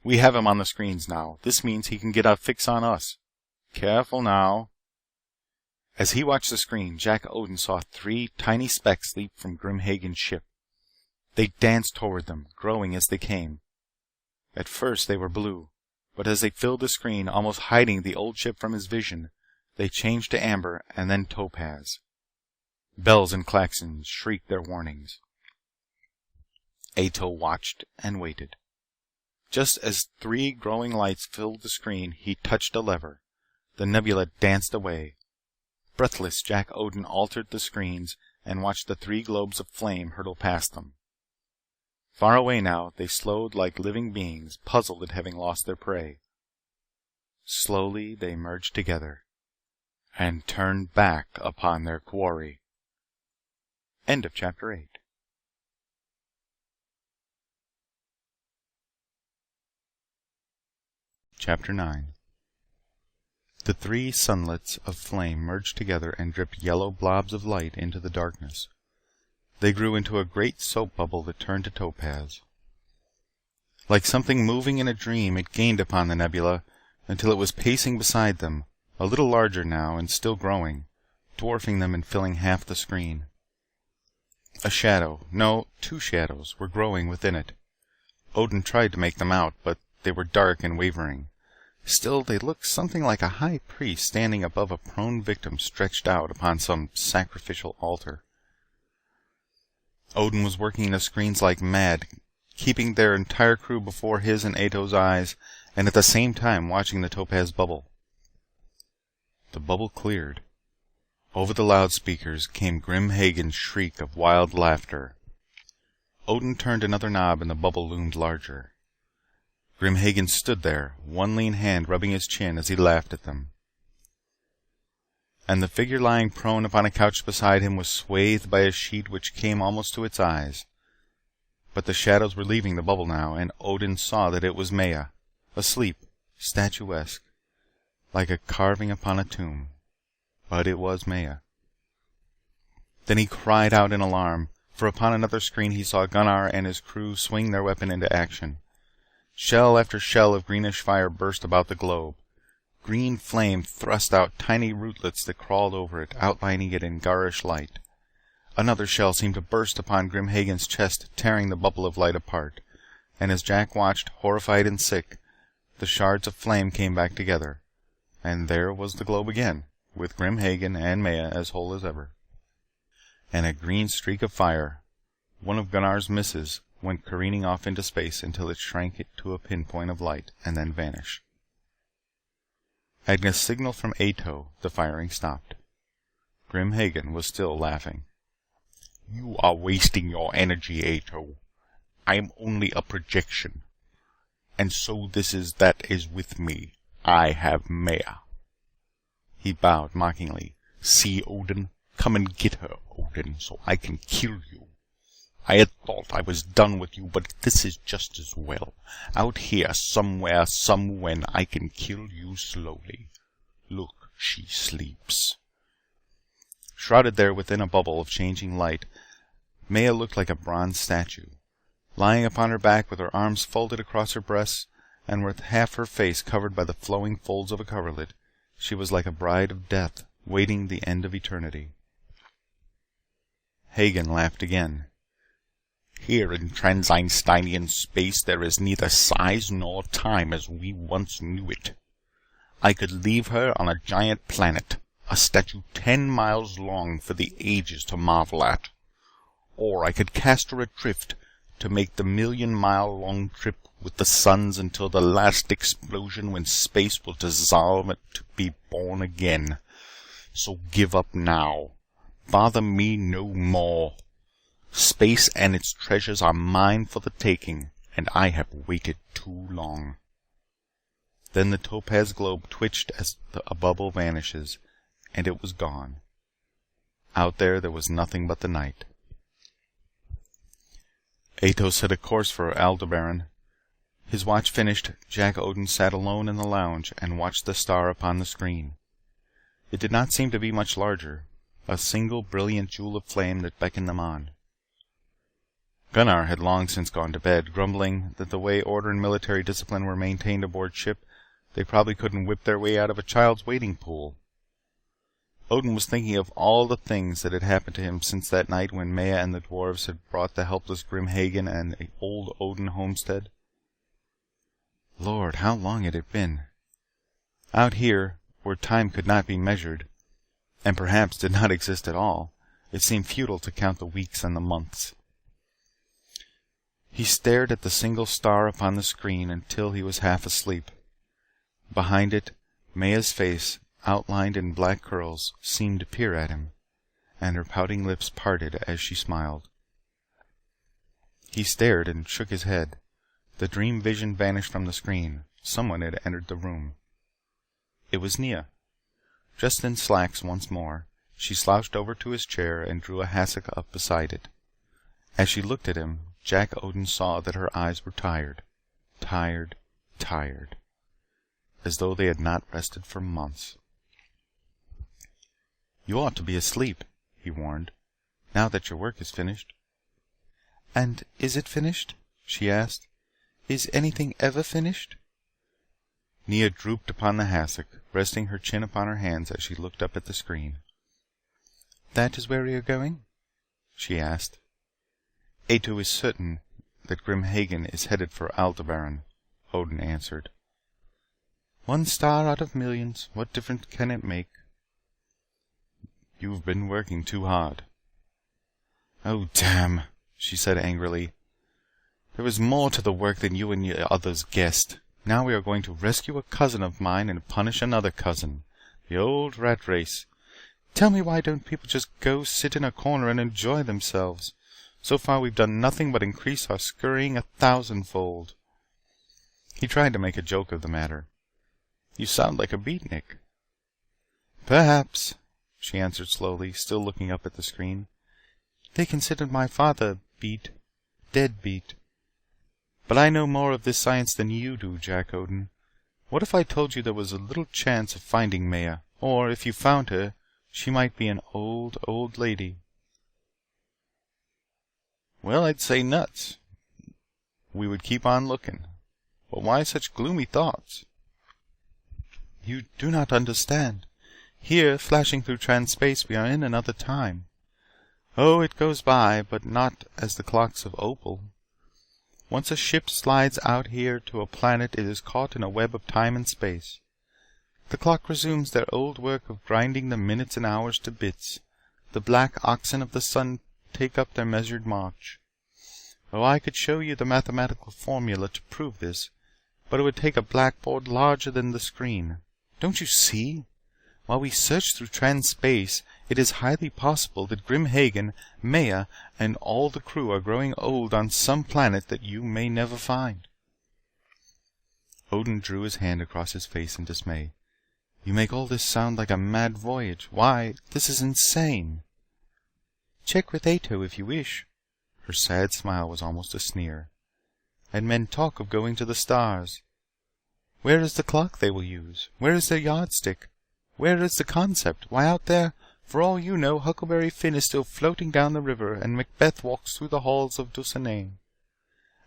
We have him on the screens now. This means he can get a fix on us. Careful now. As he watched the screen, Jack Odin saw 3 tiny specks leap from Grim Hagen's ship. They danced toward them, growing as they came. At first they were blue, but as they filled the screen, almost hiding the old ship from his vision, they changed to amber and then topaz. Bells and klaxons shrieked their warnings. Ato watched and waited. Just as 3 growing lights filled the screen, he touched a lever. The nebula danced away. Breathless, Jack Odin altered the screens and watched the 3 globes of flame hurtle past them. Far away now, they slowed like living beings, puzzled at having lost their prey. Slowly they merged together and turned back upon their quarry. End of chapter 8. Chapter 9. The 3 sunlets of flame merged together and dripped yellow blobs of light into the darkness. They grew into a great soap bubble that turned to topaz. Like something moving in a dream, it gained upon the nebula until it was pacing beside them, a little larger now and still growing, dwarfing them and filling half the screen. A shadow, no, 2 shadows, were growing within it. Odin tried to make them out, but they were dark and wavering. Still, they looked something like a high priest standing above a prone victim stretched out upon some sacrificial altar. Odin was working the screens like mad, keeping their entire crew before his and Ato's eyes, and at the same time watching the topaz bubble. The bubble cleared. Over the loudspeakers came Grim Hagen's shriek of wild laughter. Odin turned another knob and the bubble loomed larger. Grim Hagen stood there, one lean hand rubbing his chin as he laughed at them. And the figure lying prone upon a couch beside him was swathed by a sheet which came almost to its eyes. But the shadows were leaving the bubble now, and Odin saw that it was Maya, asleep, statuesque, like a carving upon a tomb. But it was Maya. Then he cried out in alarm, for upon another screen he saw Gunnar and his crew swing their weapon into action. Shell after shell of greenish fire burst about the globe. Green flame thrust out tiny rootlets that crawled over it, outlining it in garish light. Another shell seemed to burst upon Grim Hagen's chest, tearing the bubble of light apart. And as Jack watched, horrified and sick, the shards of flame came back together. And there was the globe again, with Grim Hagen and Maya as whole as ever. And a green streak of fire, one of Gunnar's misses, went careening off into space until it shrank it to a pinpoint of light and then vanished. At a signal from Ato, the firing stopped. Grim Hagen was still laughing. You are wasting your energy, Ato. I am only a projection. And so this is that is with me. I have Maya. He bowed mockingly. See, Odin? Come and get her, Odin, so I can kill you. I had thought I was done with you, but this is just as well. Out here, somewhere, somewhen, I can kill you slowly. Look, she sleeps. Shrouded there within a bubble of changing light, Maya looked like a bronze statue. Lying upon her back with her arms folded across her breasts, and with half her face covered by the flowing folds of a coverlet, she was like a bride of death, waiting the end of eternity. Hagen laughed again. Here in trans-Einsteinian space there is neither size nor time as we once knew it. I could leave her on a giant planet, a statue 10 miles long for the ages to marvel at. Or I could cast her adrift to make the 1,000,000-mile-long trip with the suns until the last explosion when space will dissolve it to be born again. So give up now. Bother me no more. Space and its treasures are mine for the taking, and I have waited too long. Then the topaz globe twitched as a bubble vanishes, and it was gone. Out there was nothing but the night. Ato set a course for Aldebaran. His watch finished, Jack Odin sat alone in the lounge and watched the star upon the screen. It did not seem to be much larger, a single brilliant jewel of flame that beckoned them on. Gunnar had long since gone to bed, grumbling that the way order and military discipline were maintained aboard ship, they probably couldn't whip their way out of a child's wading pool. Odin was thinking of all the things that had happened to him since that night when Maya and the dwarves had brought the helpless Grim Hagen and the old Odin homestead. Lord, how long had it been? Out here, where time could not be measured, and perhaps did not exist at all, it seemed futile to count the weeks and the months. He stared at the single star upon the screen until he was half asleep. Behind it, Maya's face, outlined in black curls, seemed to peer at him, and her pouting lips parted as she smiled. He stared and shook his head. The dream vision vanished from the screen. Someone had entered the room. It was Nia. Dressed in slacks once more, she slouched over to his chair and drew a hassock up beside it. As she looked at him, Jack Odin saw that her eyes were tired. Tired. Tired. As though they had not rested for months. "You ought to be asleep," he warned, "now that your work is finished." "And is it finished?" she asked. "Is anything ever finished?" Nia drooped upon the hassock, resting her chin upon her hands as she looked up at the screen. "That is where we are going?" she asked. "Ato is certain that Grim Hagen is headed for Aldebaran," Odin answered. "One star out of millions. What difference can it make?" "You've been working too hard." "Oh, damn," she said angrily. "There is more to the work than you and your others guessed. Now we are going to rescue a cousin of mine and punish another cousin. The old rat race. Tell me, why don't people just go sit in a corner and enjoy themselves? So far we've done nothing but increase our scurrying 1,000-fold. He tried to make a joke of the matter. "You sound like a beatnik." "Perhaps," she answered slowly, still looking up at the screen. "They considered my father dead beat. But I know more of this science than you do, Jack Odin. What if I told you there was a little chance of finding Maya? Or, if you found her, she might be an old, old lady." "Well, I'd say nuts. We would keep on looking. But why such gloomy thoughts?" "You do not understand. Here, flashing through trans-space, we are in another time. Oh, it goes by, but not as the clocks of Opal. Once a ship slides out here to a planet, it is caught in a web of time and space. The clock resumes their old work of grinding the minutes and hours to bits. The black oxen of the sun take up their measured march. Oh, I could show you the mathematical formula to prove this, but it would take a blackboard larger than the screen. Don't you see? While we search through trans-space, it is highly possible that Grim Hagen, Maya, and all the crew are growing old on some planet that you may never find." Odin drew his hand across his face in dismay. "You make all this sound like a mad voyage. Why, this is insane." "Check with Ato if you wish." Her sad smile was almost a sneer. "And men talk of going to the stars. Where is the clock they will use? Where is their yardstick? Where is the concept? Why, out there, for all you know, Huckleberry Finn is still floating down the river, and Macbeth walks through the halls of Dunsinane.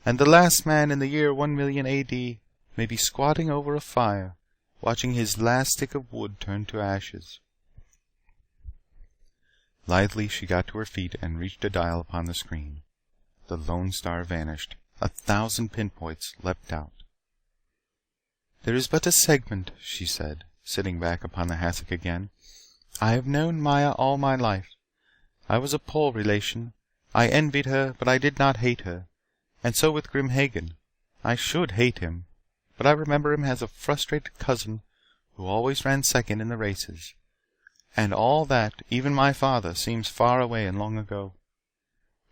And the last man in the year 1,000,000 AD may be squatting over a fire, watching his last stick of wood turn to ashes." Lithely she got to her feet and reached a dial upon the screen. The lone star vanished. 1,000 pinpoints leapt out. "There is but a segment," she said, sitting back upon the hassock again. "I have known Maya all my life. I was a poor relation. I envied her, but I did not hate her. And so with Grim Hagen. I should hate him, but I remember him as a frustrated cousin who always ran second in the races. And all that, even my father, seems far away and long ago.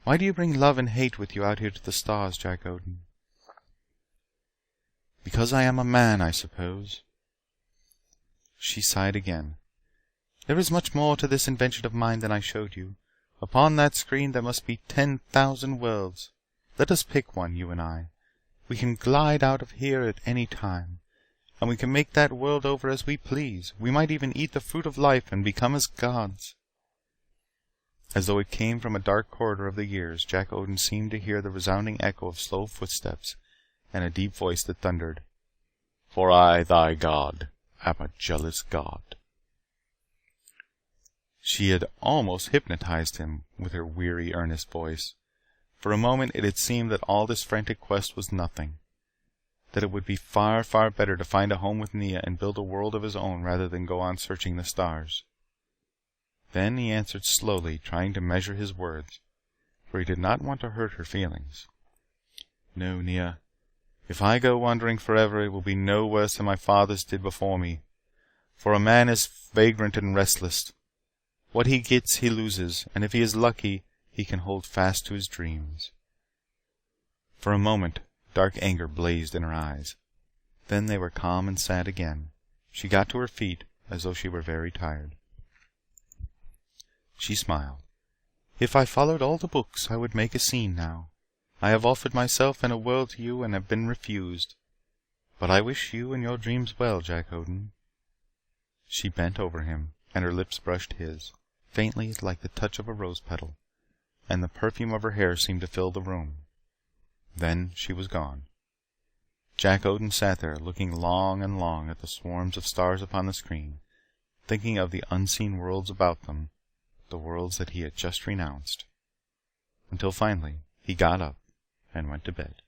Why do you bring love and hate with you out here to the stars, Jack Odin?" "Because I am a man, I suppose." She sighed again. "There is much more to this invention of mine than I showed you. Upon that screen there must be 10,000 worlds. Let us pick one, you and I. We can glide out of here at any time. And we can make that world over as we please. We might even eat the fruit of life and become as gods." As though it came from a dark corridor of the years, Jack Odin seemed to hear the resounding echo of slow footsteps and a deep voice that thundered, "For I, thy god, am a jealous god." She had almost hypnotized him with her weary, earnest voice. For a moment it had seemed that all this frantic quest was nothing. That it would be far, far better to find a home with Nea and build a world of his own rather than go on searching the stars. Then he answered slowly, trying to measure his words, for he did not want to hurt her feelings. "No, Nea. If I go wandering forever, it will be no worse than my fathers did before me. For a man is vagrant and restless. What he gets, he loses, and if he is lucky, he can hold fast to his dreams." For a moment, dark anger blazed in her eyes. Then they were calm and sad again. She got to her feet, as though she were very tired. She smiled. "If I followed all the books, I would make a scene now. I have offered myself and a world to you and have been refused. But I wish you and your dreams well, Jack Odin." She bent over him, and her lips brushed his, faintly like the touch of a rose petal, and the perfume of her hair seemed to fill the room. Then she was gone. Jack Odin sat there, looking long and long at the swarms of stars upon the screen, thinking of the unseen worlds about them, the worlds that he had just renounced. Until finally, he got up and went to bed.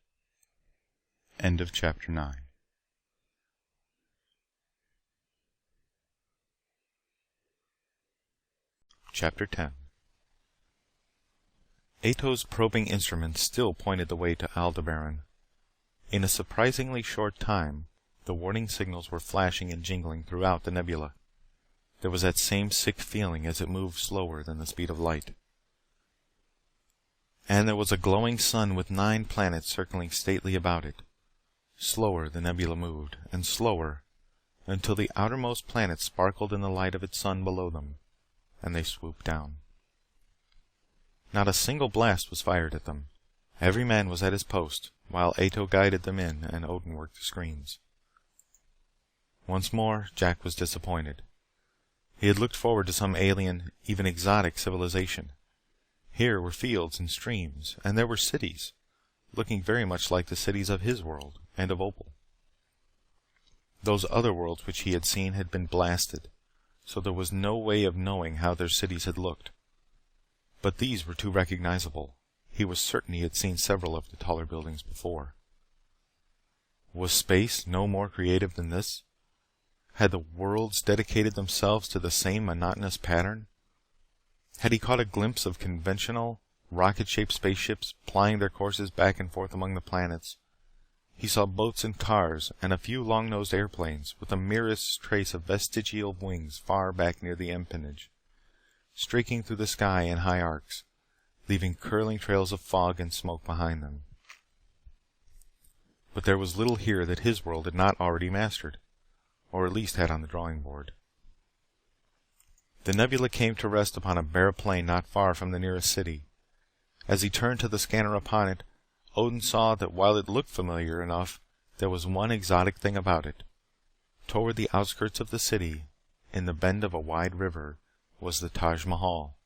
End of chapter 9. Chapter 10. Ato's probing instruments still pointed the way to Aldebaran. In a surprisingly short time, the warning signals were flashing and jingling throughout the nebula. There was that same sick feeling as it moved slower than the speed of light. And there was a glowing sun with 9 planets circling stately about it. Slower the nebula moved, and slower, until the outermost planets sparkled in the light of its sun below them, and they swooped down. Not a single blast was fired at them. Every man was at his post, while Ato guided them in and Odin worked the screens. Once more, Jack was disappointed. He had looked forward to some alien, even exotic civilization. Here were fields and streams, and there were cities, looking very much like the cities of his world and of Opal. Those other worlds which he had seen had been blasted, so there was no way of knowing how their cities had looked. But these were too recognizable. He was certain he had seen several of the taller buildings before. Was space no more creative than this? Had the worlds dedicated themselves to the same monotonous pattern? Had he caught a glimpse of conventional, rocket-shaped spaceships plying their courses back and forth among the planets? He saw boats and cars, and a few long-nosed airplanes, with the merest trace of vestigial wings far back near the empennage, streaking through the sky in high arcs, leaving curling trails of fog and smoke behind them. But there was little here that his world had not already mastered, or at least had on the drawing board. The nebula came to rest upon a bare plain not far from the nearest city. As he turned to the scanner upon it, Odin saw that while it looked familiar enough, there was one exotic thing about it. Toward the outskirts of the city, in the bend of a wide river, was the Taj Mahal.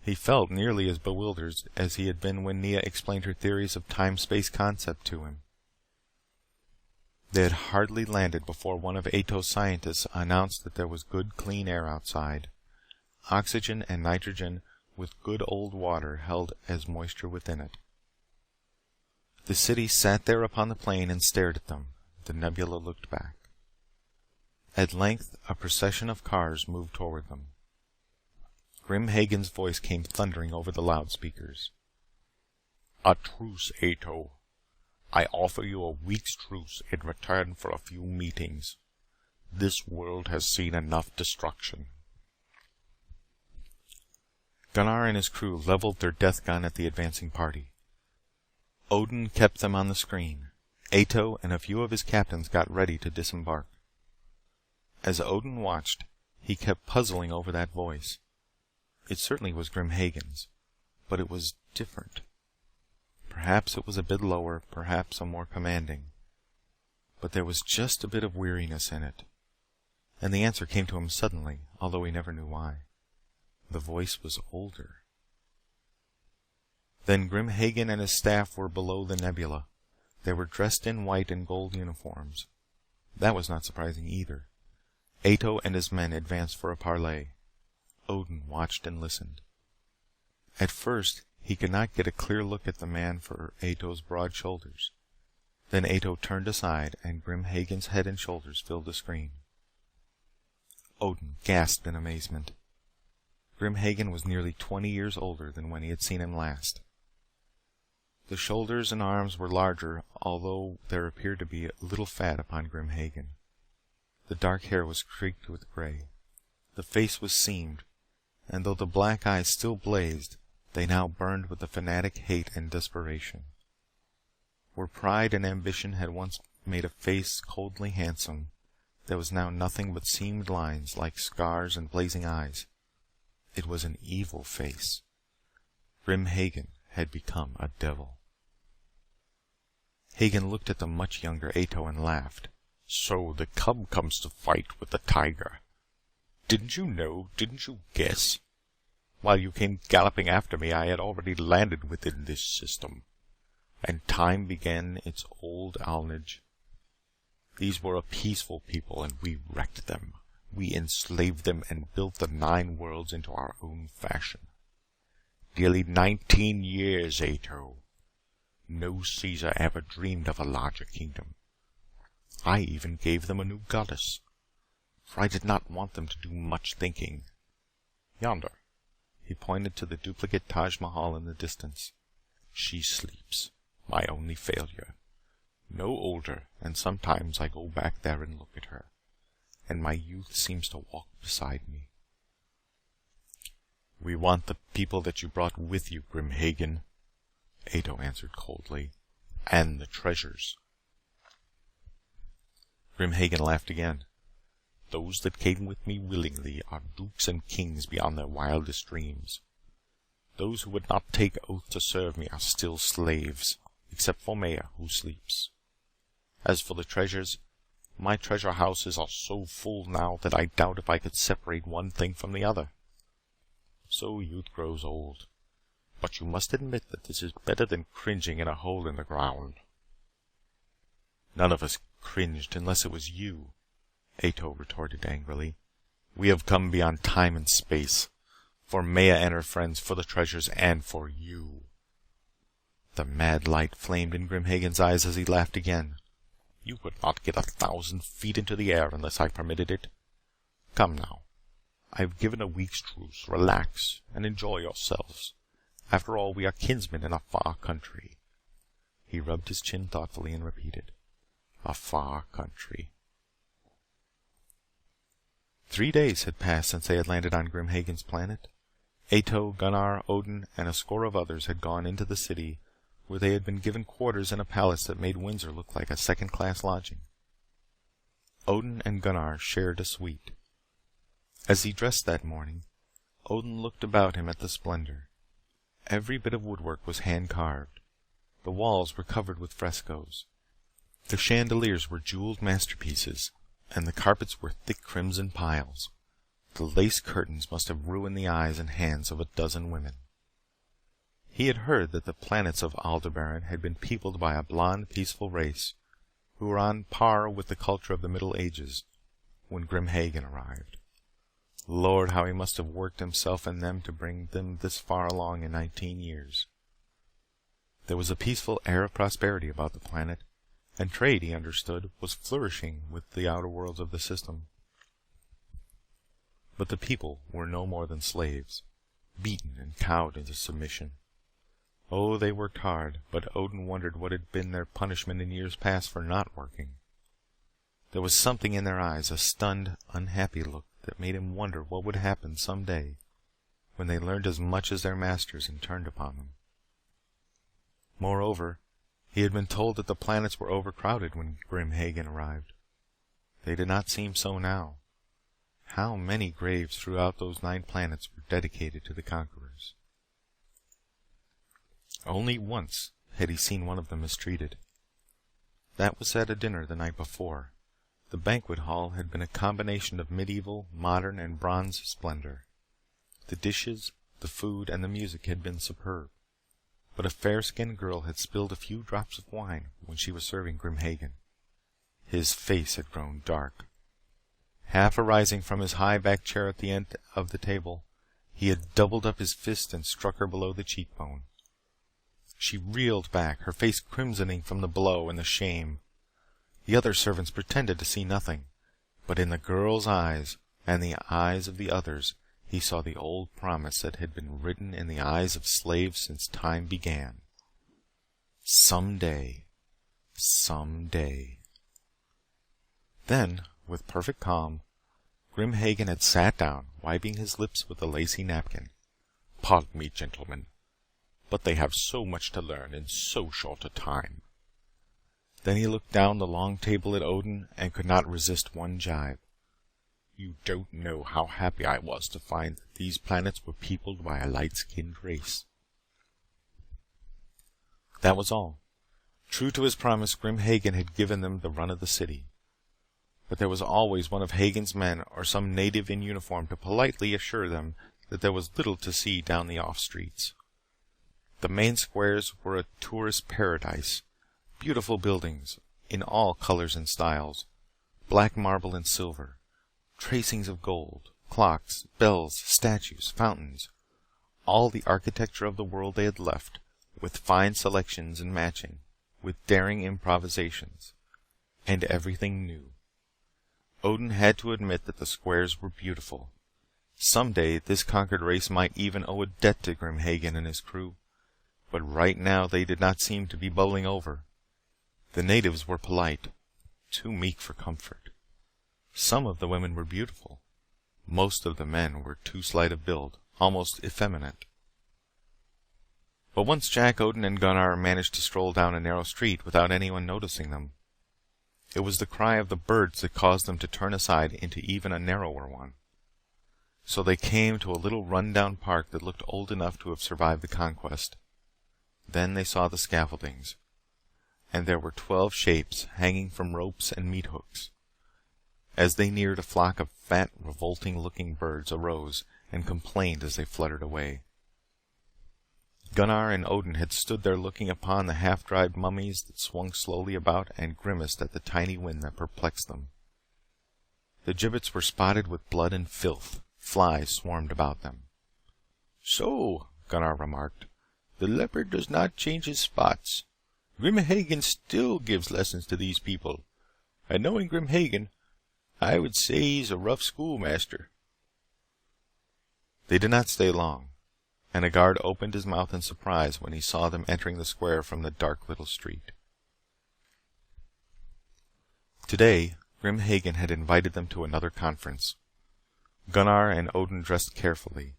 He felt nearly as bewildered as he had been when Nea explained her theories of time-space concept to him. They had hardly landed before one of Ato's scientists announced that there was good clean air outside. Oxygen and nitrogen with good old water held as moisture within it. The city sat there upon the plain and stared at them. The nebula looked back. At length, a procession of cars moved toward them. Grim Hagen's voice came thundering over the loudspeakers. "A truce, Ato. I offer you a week's truce in return for a few meetings. This world has seen enough destruction." Gunnar and his crew leveled their death gun at the advancing party. Odin kept them on the screen. Ato and a few of his captains got ready to disembark. As Odin watched, he kept puzzling over that voice. It certainly was Grim Hagen's, but it was different. Perhaps it was a bit lower, perhaps a more commanding. But there was just a bit of weariness in it. And the answer came to him suddenly, although he never knew why. The voice was older. Then Grim Hagen and his staff were below the nebula. They were dressed in white and gold uniforms. That was not surprising either. Ato and his men advanced for a parley. Odin watched and listened. At first, he could not get a clear look at the man for Ato's broad shoulders. Then Ato turned aside, and Grim Hagen's head and shoulders filled the screen. Odin gasped in amazement. Grim Hagen was nearly 20 years older than when he had seen him last. The shoulders and arms were larger, although there appeared to be a little fat upon Grim Hagen. The dark hair was streaked with gray. The face was seamed, and though the black eyes still blazed, they now burned with the fanatic hate and desperation. Where pride and ambition had once made a face coldly handsome, there was now nothing but seamed lines like scars and blazing eyes. It was an evil face. Grim Hagen had become a devil. Hagen looked at the much younger Ato and laughed. "So the cub comes to fight with the tiger. Didn't you know? Didn't you guess? While you came galloping after me, I had already landed within this system. And time began its old alnage. These were a peaceful people, and we wrecked them. We enslaved them and built the 9 worlds into our own fashion. Nearly 19 years, Ato. No Caesar ever dreamed of a larger kingdom. I even gave them a new goddess, for I did not want them to do much thinking. Yonder." He pointed to the duplicate Taj Mahal in the distance. "She sleeps. My only failure. No older, and sometimes I go back there and look at her, and my youth seems to walk beside me." "We want the people that you brought with you, Grim Hagen," Ato answered coldly. "And the treasures." Grim Hagen laughed again. "Those that came with me willingly are dukes and kings beyond their wildest dreams. Those who would not take oath to serve me are still slaves, except for Maya, who sleeps. As for the treasures, my treasure houses are so full now that I doubt if I could separate one thing from the other. So youth grows old. But you must admit that this is better than cringing in a hole in the ground." "None of us cringed unless it was you," Ato retorted angrily. "We have come beyond time and space. For Maya and her friends, for the treasures, and for you." The mad light flamed in Grim Hagen's eyes as he laughed again. "You could not get 1,000 feet into the air unless I permitted it. Come now. I have given a week's truce. Relax and enjoy yourselves. After all, we are kinsmen in a far country." He rubbed his chin thoughtfully and repeated, "A far country." 3 days had passed since they had landed on Grim Hagen's planet. Ato, Gunnar, Odin, and a score of others had gone into the city, where they had been given quarters in a palace that made Windsor look like a second-class lodging. Odin and Gunnar shared a suite. As he dressed that morning, Odin looked about him at the splendor. Every bit of woodwork was hand-carved. The walls were covered with frescoes. The chandeliers were jeweled masterpieces, and the carpets were thick crimson piles. The lace curtains must have ruined the eyes and hands of a dozen women. He had heard that the planets of Aldebaran had been peopled by a blonde, peaceful race, who were on par with the culture of the Middle Ages, when Grim Hagen arrived. Lord, how he must have worked himself and them to bring them this far along in 19 years. There was a peaceful air of prosperity about the planet, and trade, he understood, was flourishing with the outer worlds of the system. But the people were no more than slaves, beaten and cowed into submission. Oh, they worked hard, but Odin wondered what had been their punishment in years past for not working. There was something in their eyes, a stunned, unhappy look, that made him wonder what would happen someday when they learned as much as their masters and turned upon them. Moreover, he had been told that the planets were overcrowded when Grim Hagen arrived. They did not seem so now. How many graves throughout those 9 planets were dedicated to the conquerors? Only once had he seen one of them mistreated. That was at a dinner the night before. The banquet hall had been a combination of medieval, modern, and bronze splendor. The dishes, the food, and the music had been superb. But a fair-skinned girl had spilled a few drops of wine when she was serving Grim Hagen. His face had grown dark. Half arising from his high-backed chair at the end of the table, he had doubled up his fist and struck her below the cheekbone. She reeled back, her face crimsoning from the blow and the shame. The other servants pretended to see nothing, but in the girl's eyes, and the eyes of the others, he saw the old promise that had been written in the eyes of slaves since time began. Someday. Someday. Then, with perfect calm, Grim Hagen had sat down, wiping his lips with a lacy napkin. "Pardon me, gentlemen, but they have so much to learn in so short a time." Then he looked down the long table at Odin and could not resist one jibe. "You don't know how happy I was to find that these planets were peopled by a light-skinned race." That was all. True to his promise, Grim Hagen had given them the run of the city. But there was always one of Hagen's men or some native in uniform to politely assure them that there was little to see down the off-streets. The main squares were a tourist paradise. Beautiful buildings, in all colors and styles. Black marble and silver. Tracings of gold. Clocks, bells, statues, fountains. All the architecture of the world they had left, with fine selections and matching, with daring improvisations. And everything new. Odin had to admit that the squares were beautiful. Someday this conquered race might even owe a debt to Grim Hagen and his crew. But right now they did not seem to be bubbling over. The natives were polite, too meek for comfort. Some of the women were beautiful. Most of the men were too slight of build, almost effeminate. But once Jack, Odin, and Gunnar managed to stroll down a narrow street without anyone noticing them. It was the cry of the birds that caused them to turn aside into even a narrower one. So they came to a little run-down park that looked old enough to have survived the conquest. Then they saw the scaffoldings, and there were 12 shapes hanging from ropes and meat hooks. As they neared, a flock of fat, revolting-looking birds arose and complained as they fluttered away. Gunnar and Odin had stood there looking upon the half-dried mummies that swung slowly about and grimaced at the tiny wind that perplexed them. The gibbets were spotted with blood and filth. Flies swarmed about them. "So," Gunnar remarked, "the leopard does not change his spots. Grim Hagen still gives lessons to these people. And knowing Grim Hagen, I would say he's a rough schoolmaster." They did not stay long, and a guard opened his mouth in surprise when he saw them entering the square from the dark little street. Today, Grim Hagen had invited them to another conference. Gunnar and Odin dressed carefully,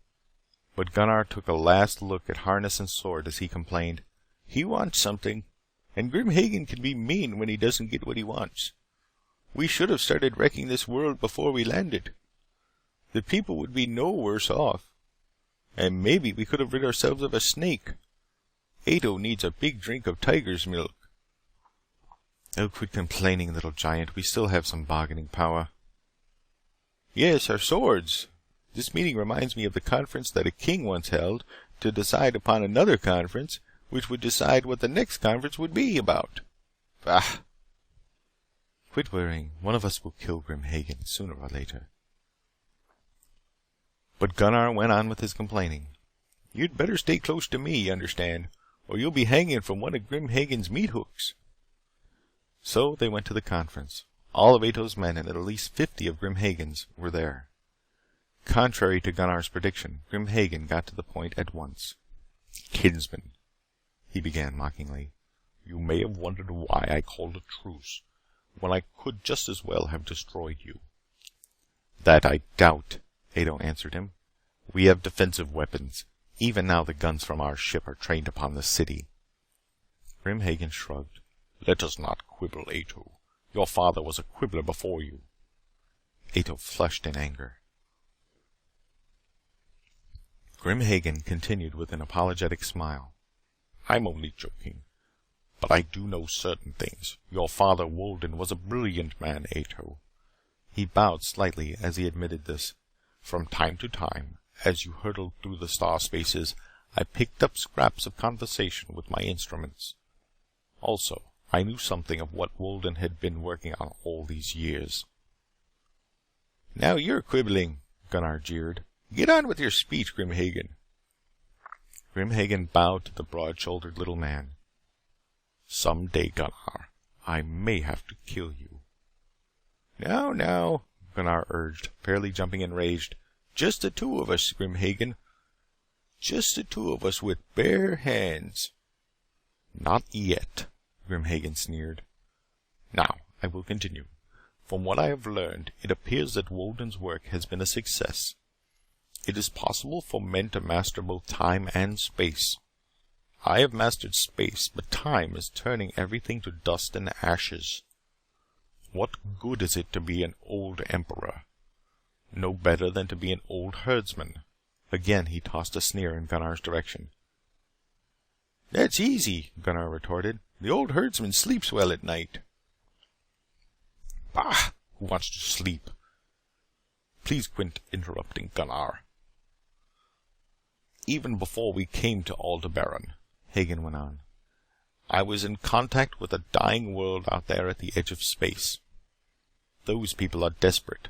but Gunnar took a last look at harness and sword as he complained, "He wants something, and Grim Hagen can be mean when he doesn't get what he wants. We should have started wrecking this world before we landed. The people would be no worse off. And maybe we could have rid ourselves of a snake. Ato needs a big drink of tiger's milk." "Oh, quit complaining, little giant. We still have some bargaining power." "Yes, our swords. This meeting reminds me of the conference that a king once held to decide upon another conference, which would decide what the next conference would be about. Bah!" "Quit worrying. One of us will kill Grim Hagen sooner or later." But Gunnar went on with his complaining. "You'd better stay close to me, you understand, or you'll be hanging from one of Grim Hagen's meat hooks." So they went to the conference. All of Ato's men and at least 50 of Grim Hagen's were there. Contrary to Gunnar's prediction, Grim Hagen got to the point at once. "Kinsman," he began mockingly, "you may have wondered why I called a truce, when I could just as well have destroyed you." "That I doubt," Ato answered him. "We have defensive weapons. Even now the guns from our ship are trained upon the city." Grim Hagen shrugged. "Let us not quibble, Ato. Your father was a quibbler before you." Ato flushed in anger. Grim Hagen continued with an apologetic smile. "I'm only joking. But I do know certain things. Your father, Wolden, was a brilliant man, Ato." He bowed slightly as he admitted this. "From time to time, As you hurtled through the star spaces, I picked up scraps of conversation with my instruments. Also, I knew something of what Walden had been working on all these years." "Now you're quibbling," Gunnar jeered. "Get on with your speech, Grimhagen." Grimhagen bowed to the broad-shouldered little man. "Someday, Gunnar, I may have to kill you." "No, no," Gunnar urged, fairly jumping enraged. "Just the two of us, Grimhagen. Just the two of us with bare hands." "Not yet," Grimhagen sneered. "Now, I will continue. From what I have learned, it appears that Walden's work has been a success. It is possible for men to master both time and space. I have mastered space, but time is turning everything to dust and ashes. What good is it to be an old emperor? No better than to be an old herdsman." Again he tossed a sneer in Gunnar's direction. "That's easy," Gunnar retorted. "The old herdsman sleeps well at night." "Bah! Who wants to sleep? Please quit interrupting, Gunnar." "Even before we came to Aldebaran," Hagen went on, "I was in contact with a dying world out there at the edge of space. Those people are desperate,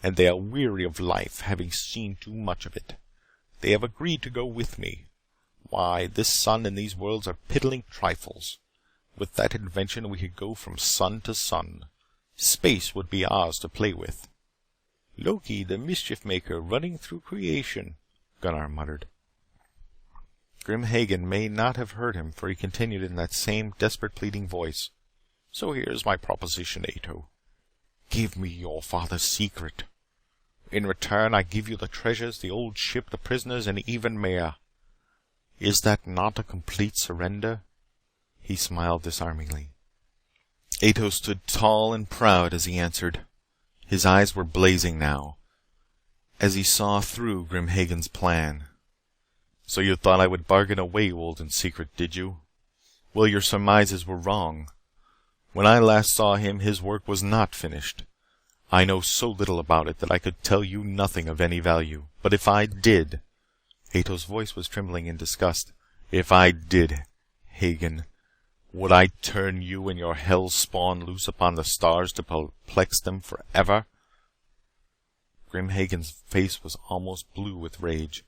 and they are weary of life, having seen too much of it. They have agreed to go with me. Why, this sun and these worlds are piddling trifles. With that invention we could go from sun to sun. Space would be ours to play with." "Loki, the mischief maker, running through creation," Gunnar muttered. Grimhagen may not have heard him, for he continued in that same desperate pleading voice. "So here's my proposition, Ato. Give me your father's secret. In return, I give you the treasures, the old ship, the prisoners, and even Maya. Is that not a complete surrender?" He smiled disarmingly. Ato stood tall and proud as he answered. His eyes were blazing now, as he saw through Grimhagen's plan. "So you thought I would bargain away Walden's secret, did you? Well, your surmises were wrong. When I last saw him, his work was not finished. I know so little about it that I could tell you nothing of any value. But if I did," Ato's voice was trembling in disgust, "if I did, Hagen, would I turn you and your hell spawn loose upon the stars to perplex them forever?" Grimhagen's face was almost blue with rage.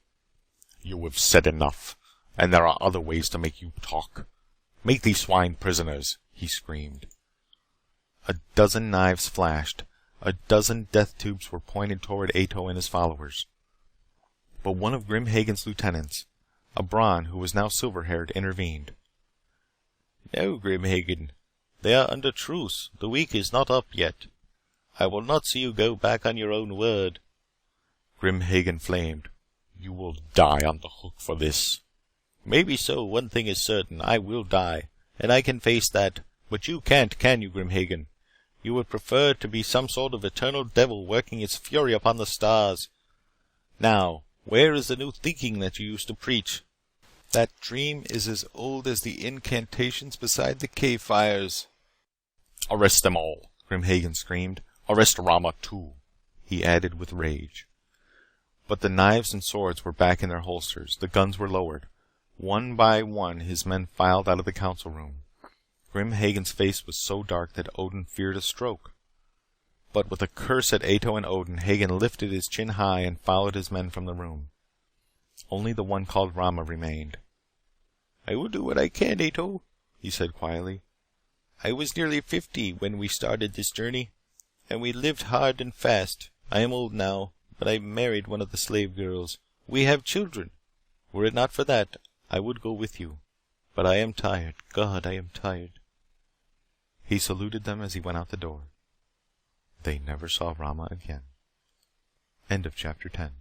"You have said enough, and there are other ways to make you talk. Make these swine prisoners," he screamed. A dozen knives flashed. A dozen death tubes were pointed toward Ato and his followers. But one of Grimhagen's lieutenants, a Bron who was now silver-haired, intervened. "No, Grimhagen. They are under truce. The week is not up yet. I will not see you go back on your own word." Grimhagen flamed. "You will die on the hook for this." "Maybe so. One thing is certain. I will die. And I can face that. But you can't, can you, Grimhagen? You would prefer to be some sort of eternal devil working its fury upon the stars. Now, where is the new thinking that you used to preach?" "That dream is as old as the incantations beside the cave fires." "Arrest them all," Grimhagen screamed. "Arrest Rama too," he added with rage. But the knives and swords were back in their holsters. The guns were lowered. One by one his men filed out of the council room. Grimhagen's face was so dark that Odin feared a stroke. But with a curse at Ato and Odin, Hagen lifted his chin high and followed his men from the room. Only the one called Rama remained. "I will do what I can, Ato," he said quietly. "I was nearly 50 when we started this journey, and we lived hard and fast. I am old now, but I married one of the slave girls. We have children. Were it not for that, I would go with you. But I am tired. God, I am tired." He saluted them as he went out the door. They never saw Rama again. End of chapter 10.